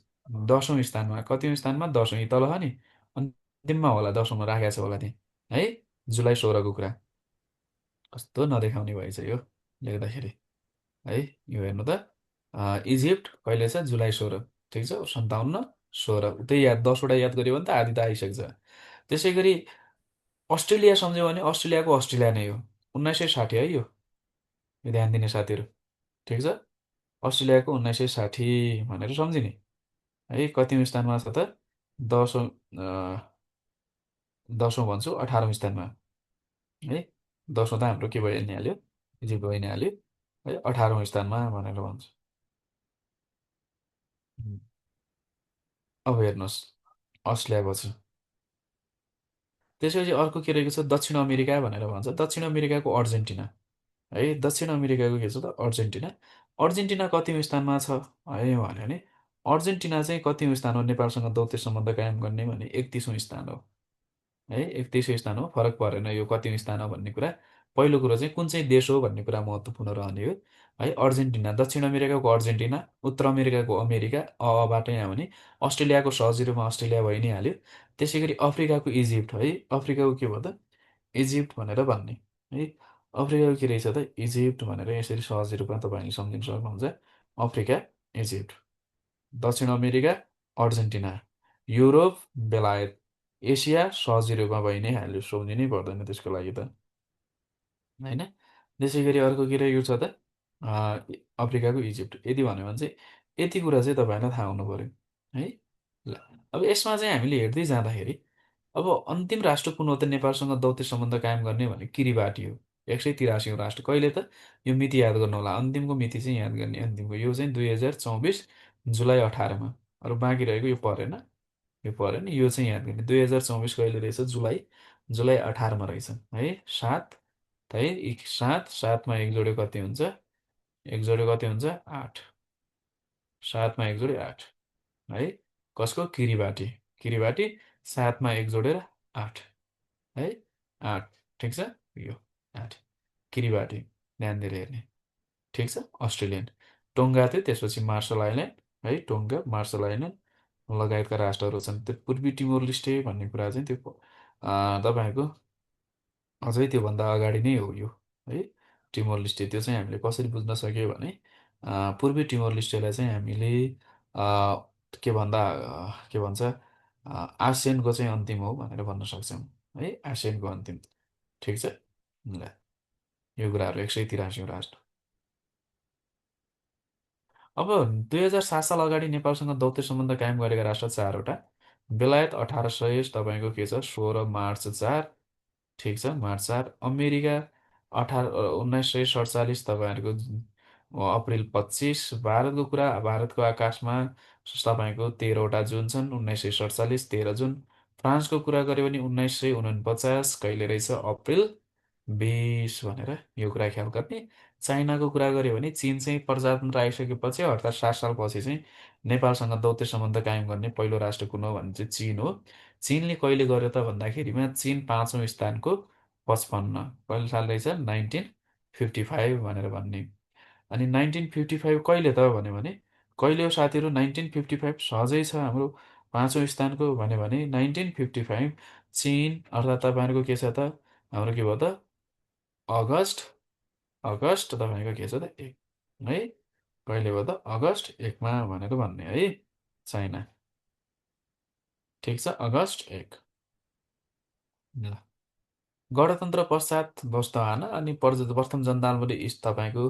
[SPEAKER 1] 10औँ स्थानमा कतिौँ स्थानमा 10औँ यी तल छ नि अन्तिममा होला 10औँमा राखेको छ होला त्यहाँ है जुलाई 16 को कुरा कस्तो नदेखाउने भएछ यो लेख्दाखेरि है यो हेर्नु त इजिप्ट कहिले छ जुलाई 16 ठिक छ 57 16 त्यही याद 10वटा याद गऱ्यो भने त आधी त आइसक्छ त्यसै गरी अस्ट्रेलिया सम्झ्यो भने अस्ट्रेलियाको अस्ट्रेलिया नै हो 1960 है यो ध्यान दिने साथीहरू ठिक छ अस्ट्रेलियाको 1960 भनेर सम्झिने है कतिौँ स्थानमा छ त 10औँ 10औँ भन्छु 18औँ स्थानमा है 10औँ त हाम्रो के भयो नि हाल्यो इजिप्ट भइ नै हाल्यो है 18औँ स्थानमा भनेर भन्छु उम्, अब हेर्नुहोस् अस्ट्रेलिया पछि त्यसपछि अर्को के रहेको छ दक्षिण अमेरिका भनेर भन्छ दक्षिण अमेरिकाको अर्जेन्टिना है दक्षिण अमेरिकाको के छ त अर्जेन्टिना अर्जेन्टिना कतिौँ स्थानमा छ है भन्यो भने अर्जेन्टिना चाहिँ कतिौँ स्थान हो नेपालसँग दौत्य सम्बन्ध कायम गर्ने भने 31औँ स्थान हो है 31औँ स्थान हो फरक परेन यो कतिौँ स्थान हो भन्ने कुरा पहिलो कुरो चाहिँ कुन चाहिँ देश हो भन्ने कुरा महत्त्वपूर्ण रहने हो है अर्जेन्टिना दक्षिण अमेरिकाको अर्जेन्टिना उत्तर अमेरिकाको अमेरिका अबाट यहाँ भने अस्ट्रेलियाको सहज रूपमा अस्ट्रेलिया भइ नै हाल्यो त्यसै गरी अफ्रिकाको इजिप्ट है अफ्रिकाको के भयो त इजिप्ट भनेर भन्ने है अफ्रिकाको के रहेछ त इजिप्ट भनेर यसरी सहज रूपमा तपाईँहरूले सम्झिन सक्नुहुन्छ अफ्रिका इजिप्ट दक्षिण अमेरिका अर्जेन्टिना युरोप बेलायत एसिया सहज रूपमा भइ नै हाल्यो सम्झिनै पर्दैन त्यसको लागि त होइन त्यसै गरी अर्को के रहेको छ त अफ्रिकाको इजिप्ट यति भन्यो भने चाहिँ यति कुरा चाहिँ तपाईँहरूलाई थाहा हुनु पऱ्यो है ल अब यसमा चाहिँ हामीले हेर्दै जाँदाखेरि अब अन्तिम राष्ट्र कुन हो त नेपालसँग दौत्य सम्बन्ध कायम गर्ने भने किरिबाटी हो 183औँ राष्ट्र कहिले त यो मिति याद गर्नु होला अन्तिमको मिति चाहिँ याद गर्ने अन्तिमको यो चाहिँ 2024 जुलाई 18 अरू बाँकी रहेको यो परेन यो चाहिँ याद गर्ने 2024 कहिले रहेछ जुलाई जुलाई 18 रहेछ है 7 है 7 7मा एक जोड्यो कति हुन्छ एक जोड्यो कति हुन्छ 8 7मा एक जोड्यो 8 है कसको किरिबाटी किरिबाटी 7मा एक जोडेर 8 है 8 ठिक छ यो 8 किरिबाटी ध्यान दिएर हेर्ने ठिक छ अस्ट्रेलियन टोङ्गा थियो त्यसपछि मार्सल आइल्यान्ड है टोङ्गा मार्सल आइल्यान्ड लगायतका राष्ट्रहरू छन् त्यो पूर्वी टिमोर लिस्टे भन्ने कुरा चाहिँ त्यो तपाईँहरूको अझै त्योभन्दा अगाडि नै हो यो है टिमोर लिस्टे त्यो चाहिँ हामीले कसरी बुझ्न सक्यो भने पूर्वी टिमोर लिस्टेलाई चाहिँ हामीले के भन्दा के भन्छ आसियनको चाहिँ अन्तिम हो भनेर भन्न सक्छौँ है आसियनको अन्तिम ठिक छ ल यो कुराहरू 183औँ राष्ट्र अब 2007 साल अगाडि नेपालसँग दौत्य सम्बन्ध कायम गरेका राष्ट्र चारवटा बेलायत 1800 तपाईँको के छ 16 मार्च 4 ठिक छ मार्च 4 अमेरिका 1947 तपाईँहरूको अप्रिल 25 भारतको कुरा भारतको आकाशमा तपाईँको 13वटा जुन छन् 1947 13 जुन फ्रान्सको कुरा गऱ्यो भने 1949 कहिले रहेछ अप्रिल 20 भनेर यो कुरा ख्याल गर्ने चाइनाको कुरा गऱ्यो भने चीन चाहिँ प्रजातन्त्र आइसकेपछि अर्थात् 7 सालपछि चाहिँ नेपालसँग दौत्य सम्बन्ध कायम गर्ने पहिलो राष्ट्र कुन हो भने चाहिँ चीन हो। चीनले कहिले गर्यो त भन्दाखेरिमा चीन 5औं स्थानको 55 कहिले साल रहेछ 1955 भनेर भन्ने। अनि 1955 कहिले त भन्यो भने कहिले हो साथीहरू 1955 सहजै छ हाम्रो 5औं स्थानको भन्यो भने 1955 चीन अर्थात् तपाईँहरूको के छ त हाम्रो के भयो त अगस्ट अगस्ट तपाईँको के छ त 1 है कहिले भयो त अगस्ट 1मा भनेर भन्ने है चाइना ठिक छ अगस्ट 1 ल गणतन्त्र पश्चात बोत्सवाना अनि प्रथम जनतादलले तपाईँको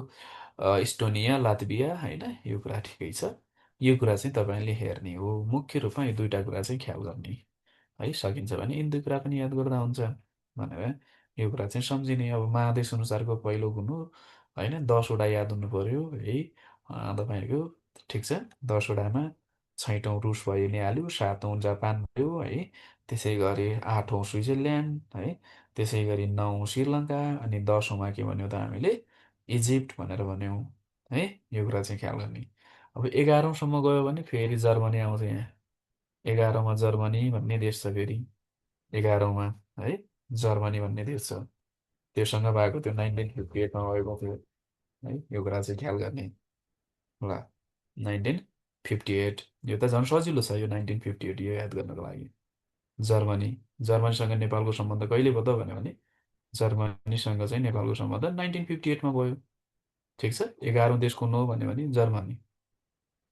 [SPEAKER 1] इस्टोनिया लात्भिया होइन यो कुरा ठिकै छ यो कुरा चाहिँ तपाईँले हेर्ने हो मुख्य रूपमा यो दुईवटा कुरा चाहिँ ख्याल गर्ने है सकिन्छ भने यिनी दुई कुरा पनि याद गर्दा हुन्छ भनेर यो कुरा चाहिँ सम्झिने अब महादेश अनुसारको पहिलो गुण हो होइन 10वटा याद हुनु पर्यो है तपाईँहरूको ठिक छ 10वटामा 6औँ रुस भयो निहाल्यो 7औँ जापान भयो है त्यसै गरी 8औँ स्विजरल्यान्ड है त्यसै गरी 9 श्रीलङ्का अनि 10औँमा के भन्यो त हामीले इजिप्ट भनेर भन्यौँ है यो कुरा चाहिँ ख्याल गर्ने अब 11औँसम्म गयो भने फेरि जर्मनी आउँछ यहाँ 11औँमा जर्मनी भन्ने देश छ फेरि 11औँमा है जर्मनी भन्ने देश छ त्योसँग भएको त्यो 1958मा भएको थियो है यो कुरा चाहिँ ख्याल गर्ने ल 1958 यो त झन् सजिलो छ यो 1958 यो याद गर्नको लागि जर्मनी जर्मनीसँग नेपालको सम्बन्ध कहिले भयो त भन्यो भने जर्मनीसँग चाहिँ नेपालको सम्बन्ध 1958मा भयो ठिक छ 11औँ देश कुन हो भन्यो भने जर्मनी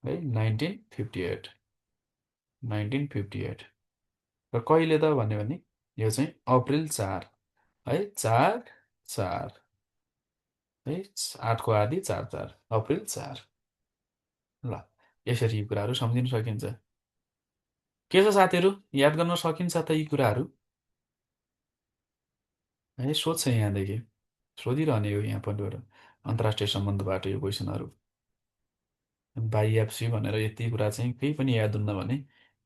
[SPEAKER 1] है 1958 र कहिले त भन्यो भने यो चाहिँ अप्रिल 4 है 4 है 8को आधी 4 अप्रिल 4 ल यसरी यी कुराहरू सम्झिन सकिन्छ के छ साथीहरू याद गर्न सकिन्छ त यी कुराहरू है सोध्छ यहाँदेखि सोधिरहने हो यहाँ पनि अन्तर्राष्ट्रिय सम्बन्धबाट यो क्वेसनहरू बाइएफसी भनेर यति कुरा चाहिँ केही पनि याद हुन्न भने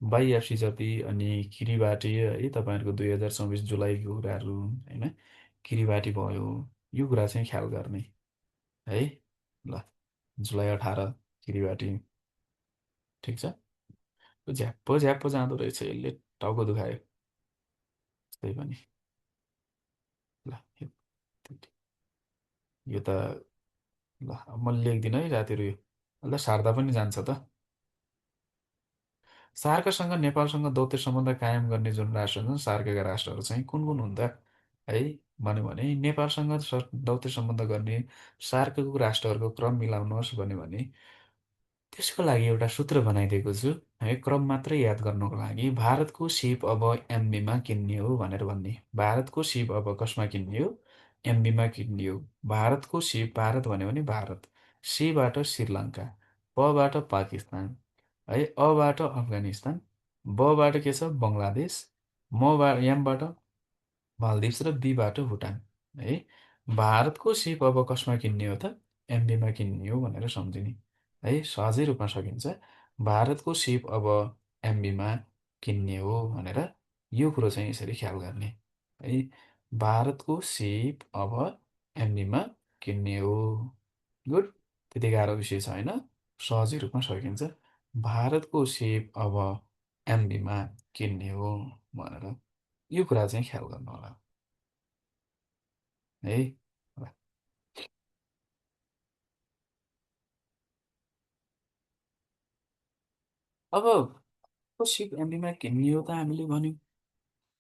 [SPEAKER 1] बाइएफसी जति अनि किरिबाटी है तपाईँहरूको 2024 जुलाईको कुराहरू होइन किरिबाटी भयो यो कुरा चाहिँ ख्याल गर्ने है ल जुलाई 18 किरिबाटी ठिक छ झ्याप्पो झ्याप्पो जाँदो रहेछ यसले टाउको दुखायो त्यही पनि ल यो त ल म लेख्दिनँ है रातिहरू यो ल सार्दा पनि जान्छ त सार्कसँग नेपालसँग दौत्य सम्बन्ध कायम गर्ने जुन राष्ट्र छन् सार्कका राष्ट्रहरू चाहिँ कुन कुन हुन् त है भन्यो भने नेपालसँग दौत्य सम्बन्ध गर्ने सार्कको राष्ट्रहरूको क्रम मिलाउनुहोस् भन्यो भने त्यसको लागि एउटा सूत्र बनाइदिएको छु है क्रम मात्रै याद गर्नको लागि भारतको सिप अब एमबीमा किन्ने हो भनेर भन्ने भारतको सिप अब कसमा किन्ने हो एमबीमा किन्ने हो भारतको सिप भारत भन्यो भने भारत सीबाट श्रीलङ्का पबाट पाकिस्तान है अबाट अफगानिस्तान बबाट के छ बङ्गलादेश मबाट एमबाट मालदिभ्स र बीबाट भुटान है भारतको सिप अब कसमा किन्ने हो त एमबीमा किन्ने हो भनेर सम्झिने है सहजै रूपमा सकिन्छ भारतको सिप अब एमबीमा किन्ने हो भनेर यो कुरो चाहिँ यसरी ख्याल गर्ने है भारतको सिप अब एमबीमा किन्ने हो गुड त्यति गाह्रो विषय छ होइन सहजै रूपमा सकिन्छ भारतको सिप अब एमबीमा किन्ने हो भनेर यो कुरा चाहिँ ख्याल गर्नु होला है अब सिप एमबीमा किन्ने हो त हामीले भन्यौँ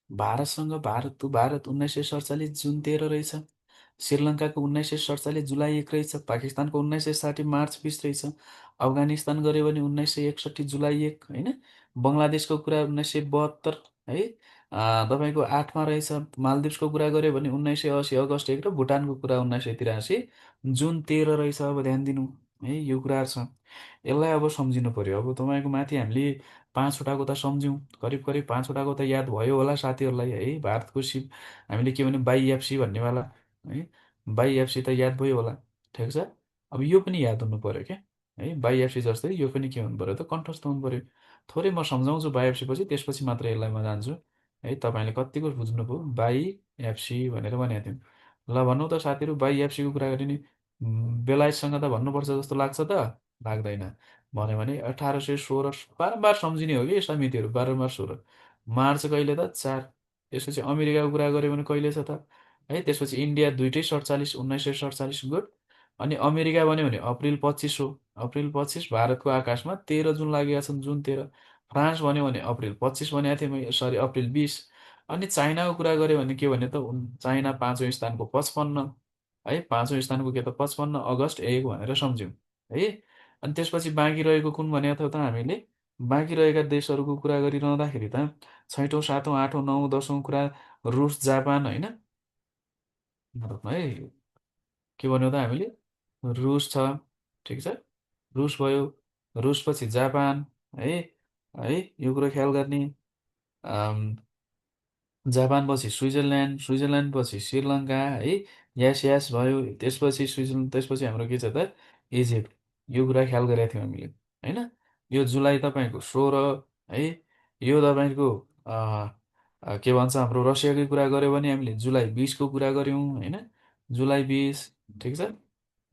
[SPEAKER 1] भारत 1947 जुन 13 रहेछ श्रीलङ्काको 1947 जुलाई 1 रहेछ पाकिस्तानको 1960 मार्च 20 रहेछ अफगानिस्तान गऱ्यो भने 1961 जुलाई 1 होइन बङ्गलादेशको कुरा 1972 है तपाईँको 8मा रहेछ मालदिप्सको कुरा गऱ्यो भने 1980 अगस्ट 1 र भुटानको कुरा 1983 जुन 13 रहेछ अब ध्यान दिनु है यो कुराहरू छ यसलाई अब सम्झिनु पर्यो अब तपाईँको माथि हामीले 5वटाको त सम्झ्यौँ करिब करिब 5वटाको त याद भयो होला साथीहरूलाई है भारतको सिप हामीले के भन्यौँ बाइएफसी भन्नेवाला है बाइएफसी त याद भयो होला ठिक छ अब यो पनि याद हुनु पर्यो क्या है बाइएफसी जस्तै यो पनि के हुनु पर्यो त कन्ठस्थ हुनु पर्यो थोरै म सम्झाउँछु बाइएफसी पछि त्यसपछि मात्र यसलाई म जान्छु है तपाईँले कतिको बुझ्नुभयो बाइएफसी भनेर भनेको थियौँ ल भनौँ त साथीहरू बाइएफसीको कुरा गर्ने नि बेलायतसँग त भन्नुपर्छ जस्तो लाग्छ त लाग्दैन। भन्यो भने 1816 बारम्बार सम्झिने हो कि यस्ता मितिहरू, बारम्बार 16 मार्च कहिले त 4। त्यसपछि अमेरिकाको कुरा गऱ्यो भने कहिले छ त है। त्यसपछि इन्डिया दुइटै 47, 1947 गुड। अनि अमेरिका भन्यो भने अप्रिल 25 हो। अप्रिल 25 भारतको आकाशमा 13 जुन लागेका छन्, जुन 13। फ्रान्स भन्यो भने अप्रिल 25 भनेको थिएँ मैले, सरी अप्रिल 20। अनि चाइनाको कुरा गऱ्यो भने के भने त चाइना 5औँ स्थानको 55 है। 5औँ स्थानको के त 55 अगस्ट 1 भनेर सम्झ्यौँ है। अनि त्यसपछि बाँकी रहेको कुन भनेको थियौँ त हामीले? बाँकी रहेका देशहरूको कुरा गरिरहँदाखेरि त 6औँ 7औँ 8औँ 9औँ 10औँ कुरा रुस जापान होइन है। के भन्यो त हामीले? रुस छ, ठिक छ, रुस भयो। रुसपछि जापान है। है यो कुरो ख्याल गर्ने। जापानपछि स्विजरल्यान्ड, स्विजरल्यान्डपछि श्रीलङ्का है। यास यास भयो। त्यसपछि स्विजरल्यान्ड, त्यसपछि हाम्रो के छ त इजिप्ट। यो कुरा ख्याल गरेका थियौँ हामीले होइन। यो जुलाई तपाईँको 16 है। यो तपाईँको के भन्छ हाम्रो रसियाकै कुरा गऱ्यो भने हामीले जुलाई 20 को कुरा गऱ्यौँ होइन। जुलाई 20 ठिक छ।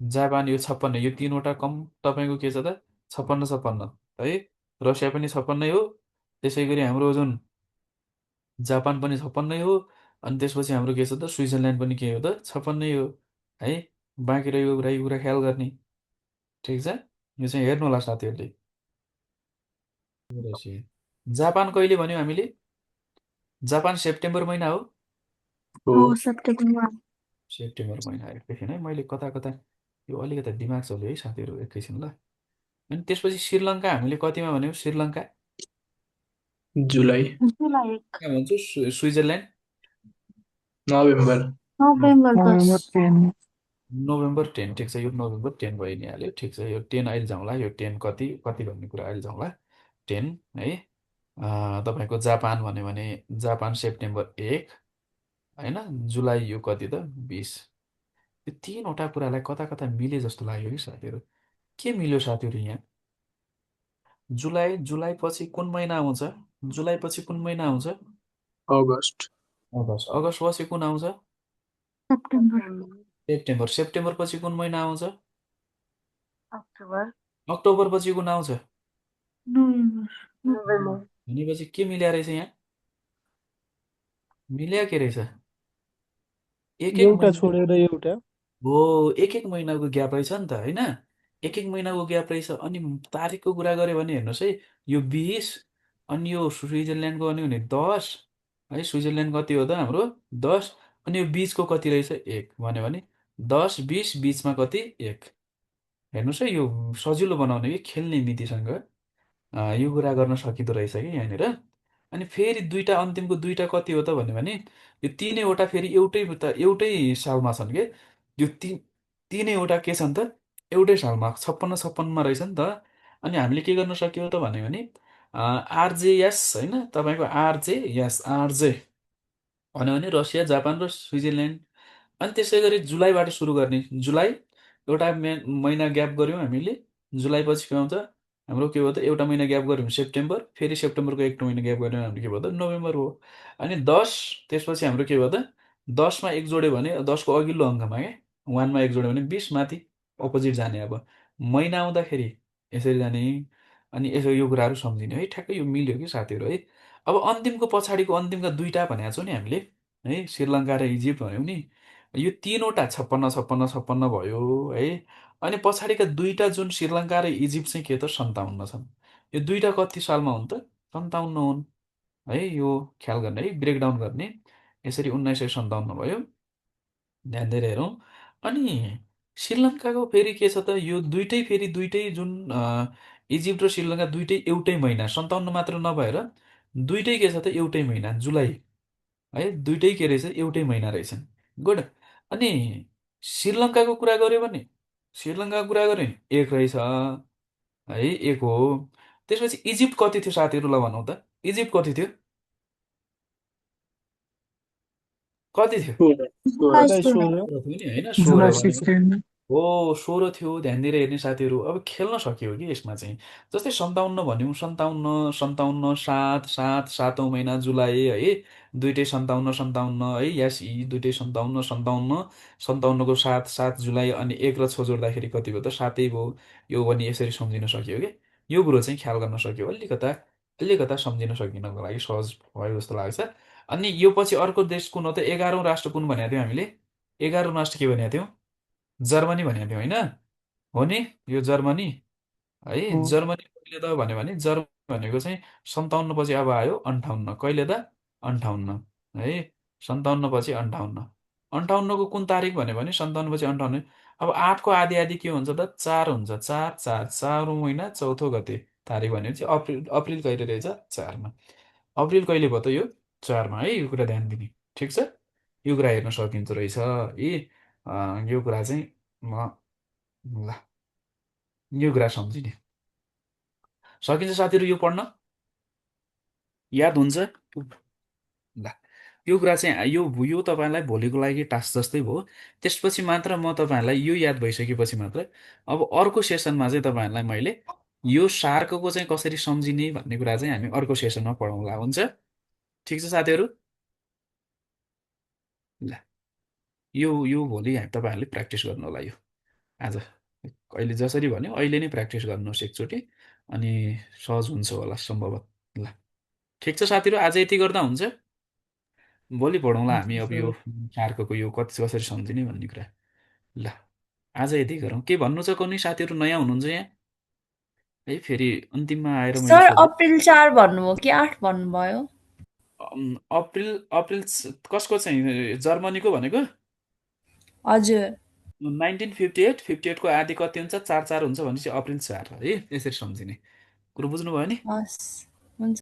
[SPEAKER 1] जापान यो 56, यो तिनवटा कम तपाईँको के छ त 56 56 है। रसिया पनि 56 हो। त्यसै गरी हाम्रो जुन जापान पनि 56 हो। अनि त्यसपछि हाम्रो के छ त स्विजरल्यान्ड पनि के हो त 56 हो है। बाँकी रहेको कुरा यो कुरा ख्याल गर्ने, ठिक छ। यो चाहिँ हेर्नु होला साथीहरूले। रसिया जापान कहिले भन्यो हामीले? जापान सेप्टेम्बर महिना हो।
[SPEAKER 2] हो
[SPEAKER 4] सेप्टेम्बरमा।
[SPEAKER 1] सेप्टेम्बर महिना एकैछिन है, मैले कता कता यो अलिकति दिमाग चल्यो है साथीहरू, एकैछिन ल। अनि त्यसपछि श्रीलङ्का हामीले कतिमा भन्यौँ? श्रीलङ्का
[SPEAKER 2] जुलाई
[SPEAKER 4] जुलाई 1
[SPEAKER 1] कहाँ भन्छु? स्विजरल्यान्ड
[SPEAKER 2] नोभेम्बर
[SPEAKER 4] नोभेम्बर 10
[SPEAKER 1] नोभेम्बर 10, ठिक छ। यो नोभेम्बर 10 भइ नै हाल्यो, ठिक छ। यो 10 अहिले जाउँला, यो 10 कति कति भन्ने कुरा अहिले जाउँला। 10 है। तपाईँको जापान भन्यो भने जापान सेप्टेम्बर 1 होइन। जुलाई यो कति त 20। यो तिनवटा कुरालाई कता कता मिले जस्तो लाग्यो कि साथीहरू। के मिल्यो साथीहरू यहाँ? जुलाई, जुलाई पछि कुन महिना आउँछ? जुलाई पछि कुन महिना आउँछ?
[SPEAKER 2] August
[SPEAKER 1] August. अगस्ट पछि कुन आउँछ?
[SPEAKER 4] September
[SPEAKER 1] September. सेप्टेम्बर पछि कुन महिना आउँछ?
[SPEAKER 4] अक्टोबर
[SPEAKER 1] अक्टोबर पछि कुन आउँछ?
[SPEAKER 4] नोभेम्बर
[SPEAKER 1] भनेपछि के मिल्या रहेछ यहाँ? मिल्या के रहेछ? एक एक
[SPEAKER 3] एउटा
[SPEAKER 1] महिना
[SPEAKER 3] छोडेर एउटा।
[SPEAKER 1] हो। एक एक महिनाको ग्याप रहेछ नि त होइन। एक एक महिनाको ग्याप रहेछ। अनि तारिकको कुरा गऱ्यो भने हेर्नुहोस् है, यो 20 अनि यो स्विजरल्यान्डको भन्यो भने 10 है। स्विजरल्यान्ड कति हो त हाम्रो? 10। अनि यो बिचको कति रहेछ? 1 भन्यो भने 10 20 बिचमा कति? 1। हेर्नुहोस् है, यो सजिलो बनाउने कि खेल्ने मितिसँग यो कुरा गर्न सकिँदो रहेछ कि यहाँनिर। अनि फेरि दुईटा अन्तिमको दुईटा कति हो त भन्यो भने यो तिनैवटा फेरि एउटै सालमा छन् के। यो तिनैवटा के छन् त एउटै सालमा 56 56मा रहेछ नि त। अनि हामीले के गर्न सक्यो त भन्यो भने आरजेएस होइन, तपाईँको आरजेएस आरजे भन्यो भने रसिया, जापान र स्विजरल्यान्ड। अनि त्यसै गरी जुलाईबाट सुरु गर्ने। जुलाई एउटा महिना ग्याप गऱ्यौँ हामीले। जुलाई पछि के आउँछ हाम्रो? के भयो त एउटा महिना ग्याप गऱ्यौँ सेप्टेम्बर। फेरि सेप्टेम्बरको एक महिना ग्याप गऱ्यौँ हाम्रो के भयो त नोभेम्बर हो। अनि 10 त्यसपछि हाम्रो के भयो त 10मा एक जोड्यो भने 10को अघिल्लो अङ्कमा क्या 1मा एक जोड्यो भने 20 माथि अपोजिट जाने। अब महिना आउँदाखेरि यसरी जाने। अनि यसो यो कुराहरू सम्झिने है। ठ्याक्कै यो मिल्यो कि साथीहरू है। अब अन्तिमको पछाडिको अन्तिमका दुईटा भनेको छौँ नि हामीले है, श्रीलङ्का र इजिप्ट भन्यौँ नि। यो तिनवटा 56 56 56 भयो है। अनि पछाडिका दुईटा जुन श्रीलङ्का र इजिप्ट चाहिँ के त 57 छन्। यो दुईटा कति सालमा हुन् त? 57 हुन् है। यो ख्याल गर्ने है, ब्रेकडाउन गर्ने। यसरी 1957 भयो। ध्यान दिएर हेरौँ। अनि श्रीलङ्काको फेरि के छ त यो दुइटै फेरि दुइटै जुन इजिप्ट र श्रीलङ्का दुइटै एउटै महिना 57 मात्र नभएर दुइटै के छ त एउटै महिना जुलाई है। दुइटै के रहेछ? एउटै महिना रहेछन्। गुड। अनि श्रीलङ्काको कुरा गऱ्यो भने श्रीलङ्काको कुरा गऱ्यो भने एक रहेछ है, एक हो। त्यसपछि इजिप्ट कति थियो साथीहरू? ल भनौँ त इजिप्ट कति थियो? कति थियो?
[SPEAKER 2] सोह्र
[SPEAKER 3] जुलाई
[SPEAKER 4] 22
[SPEAKER 3] 16
[SPEAKER 1] 16 थियो नि होइन। 16
[SPEAKER 2] जुलाई
[SPEAKER 1] भने
[SPEAKER 2] 16
[SPEAKER 1] हो 16 थियो, ध्यान दिएर हेर्ने साथीहरू। अब खेल्न सकियो कि यसमा चाहिँ। जस्तै 57 भन्यौँ, 57 57 7 7 7औं महिना जुलाई है, दुइटै 57 57 है, यस यी दुइटै 57 57 57को 7 7 जुलाई अनि 1 र 6 जोड्दाखेरि कति भयो त 7 भयो। यो पनि यसरी सम्झिन सकियो कि यो कुरो चाहिँ ख्याल गर्न सक्यो, अलिकता अलिकता सम्झिन सकिनको लागि सहज भयो जस्तो लाग्छ। अनि यो पछि अर्को देश कुन हो त? 11औं राष्ट्र कुन भनेको थियौँ हामीले? 11औं राष्ट्र के भनेको थियौँ? जर्मनी भनेको थियौँ होइन? हो नि? यो जर्मनी है।
[SPEAKER 3] हो
[SPEAKER 1] जर्मनी कहिले त भन्यो भने जर्मनी भनेको चाहिँ 57 पछि अब आयो 58, कहिले त 58 है। 57 पछि 58, 58को कुन तारिक भन्यो भने 57 पछि 58। अब 8को आधी आधी के हुन्छ त? 4 हुन्छ। 4 4 4औं महिना चौथो गते तारिक भनेपछि अप्रिल। अप्रिल कहिले रहेछ? 4मा। अप्रिल कहिले भयो त? यो 4मा है। यो कुरा ध्यान दिने, ठिक छ। यो कुरा हेर्न सकिन्छ रहेछ यी यो कुरा चाहिँ म ल यो कुरा सम्झिने सकिन्छ साथीहरू। यो पढ्न याद हुन्छ? ल यो कुरा चाहिँ यो तपाईँलाई भोलिको लागि टास्क जस्तै भयो। त्यसपछि मात्र म तपाईँहरूलाई यो याद भइसकेपछि मात्र अब अर्को सेसनमा चाहिँ तपाईँहरूलाई मैले यो सार्कको चाहिँ कसरी सम्झिने भन्ने कुरा चाहिँ हामी अर्को सेसनमा पढाउँला। हुन्छ? ठिक छ साथीहरू। ल यो भोलि तपाईँहरूले प्र्याक्टिस गर्नु होला। यो आज अहिले जसरी भन्यो अहिले नै प्र्याक्टिस गर्नुहोस् एकचोटि, अनि सहज हुन्छ होला सम्भवत। ल ठिक छ साथीहरू, आज यति गर्दा हुन्छ। भोलि पढौँला हामी अब यो
[SPEAKER 3] सर।
[SPEAKER 1] सार्कको यो कति कसरी सम्झिने भन्ने कुरा। ल आज यति गरौँ। के भन्नु छ कुनै साथीहरू नयाँ हुनुहुन्छ यहाँ है? फेरि अन्तिममा आएर मैले
[SPEAKER 5] सर
[SPEAKER 1] सोधेँ।
[SPEAKER 5] अप्रिल 4 भन्नुभयो कि 8 भन्नुभयो?
[SPEAKER 1] अप्रिल अप्रिल कसको चाहिँ? जर्मनीको भनेको
[SPEAKER 5] हजुर
[SPEAKER 1] 1958। 58को आधी कति हुन्छ? 4 4 हुन्छ भनेपछि अप्रिल 4 है। यसरी सम्झिने कुरो बुझ्नुभयो नि?
[SPEAKER 5] हस् हुन्छ।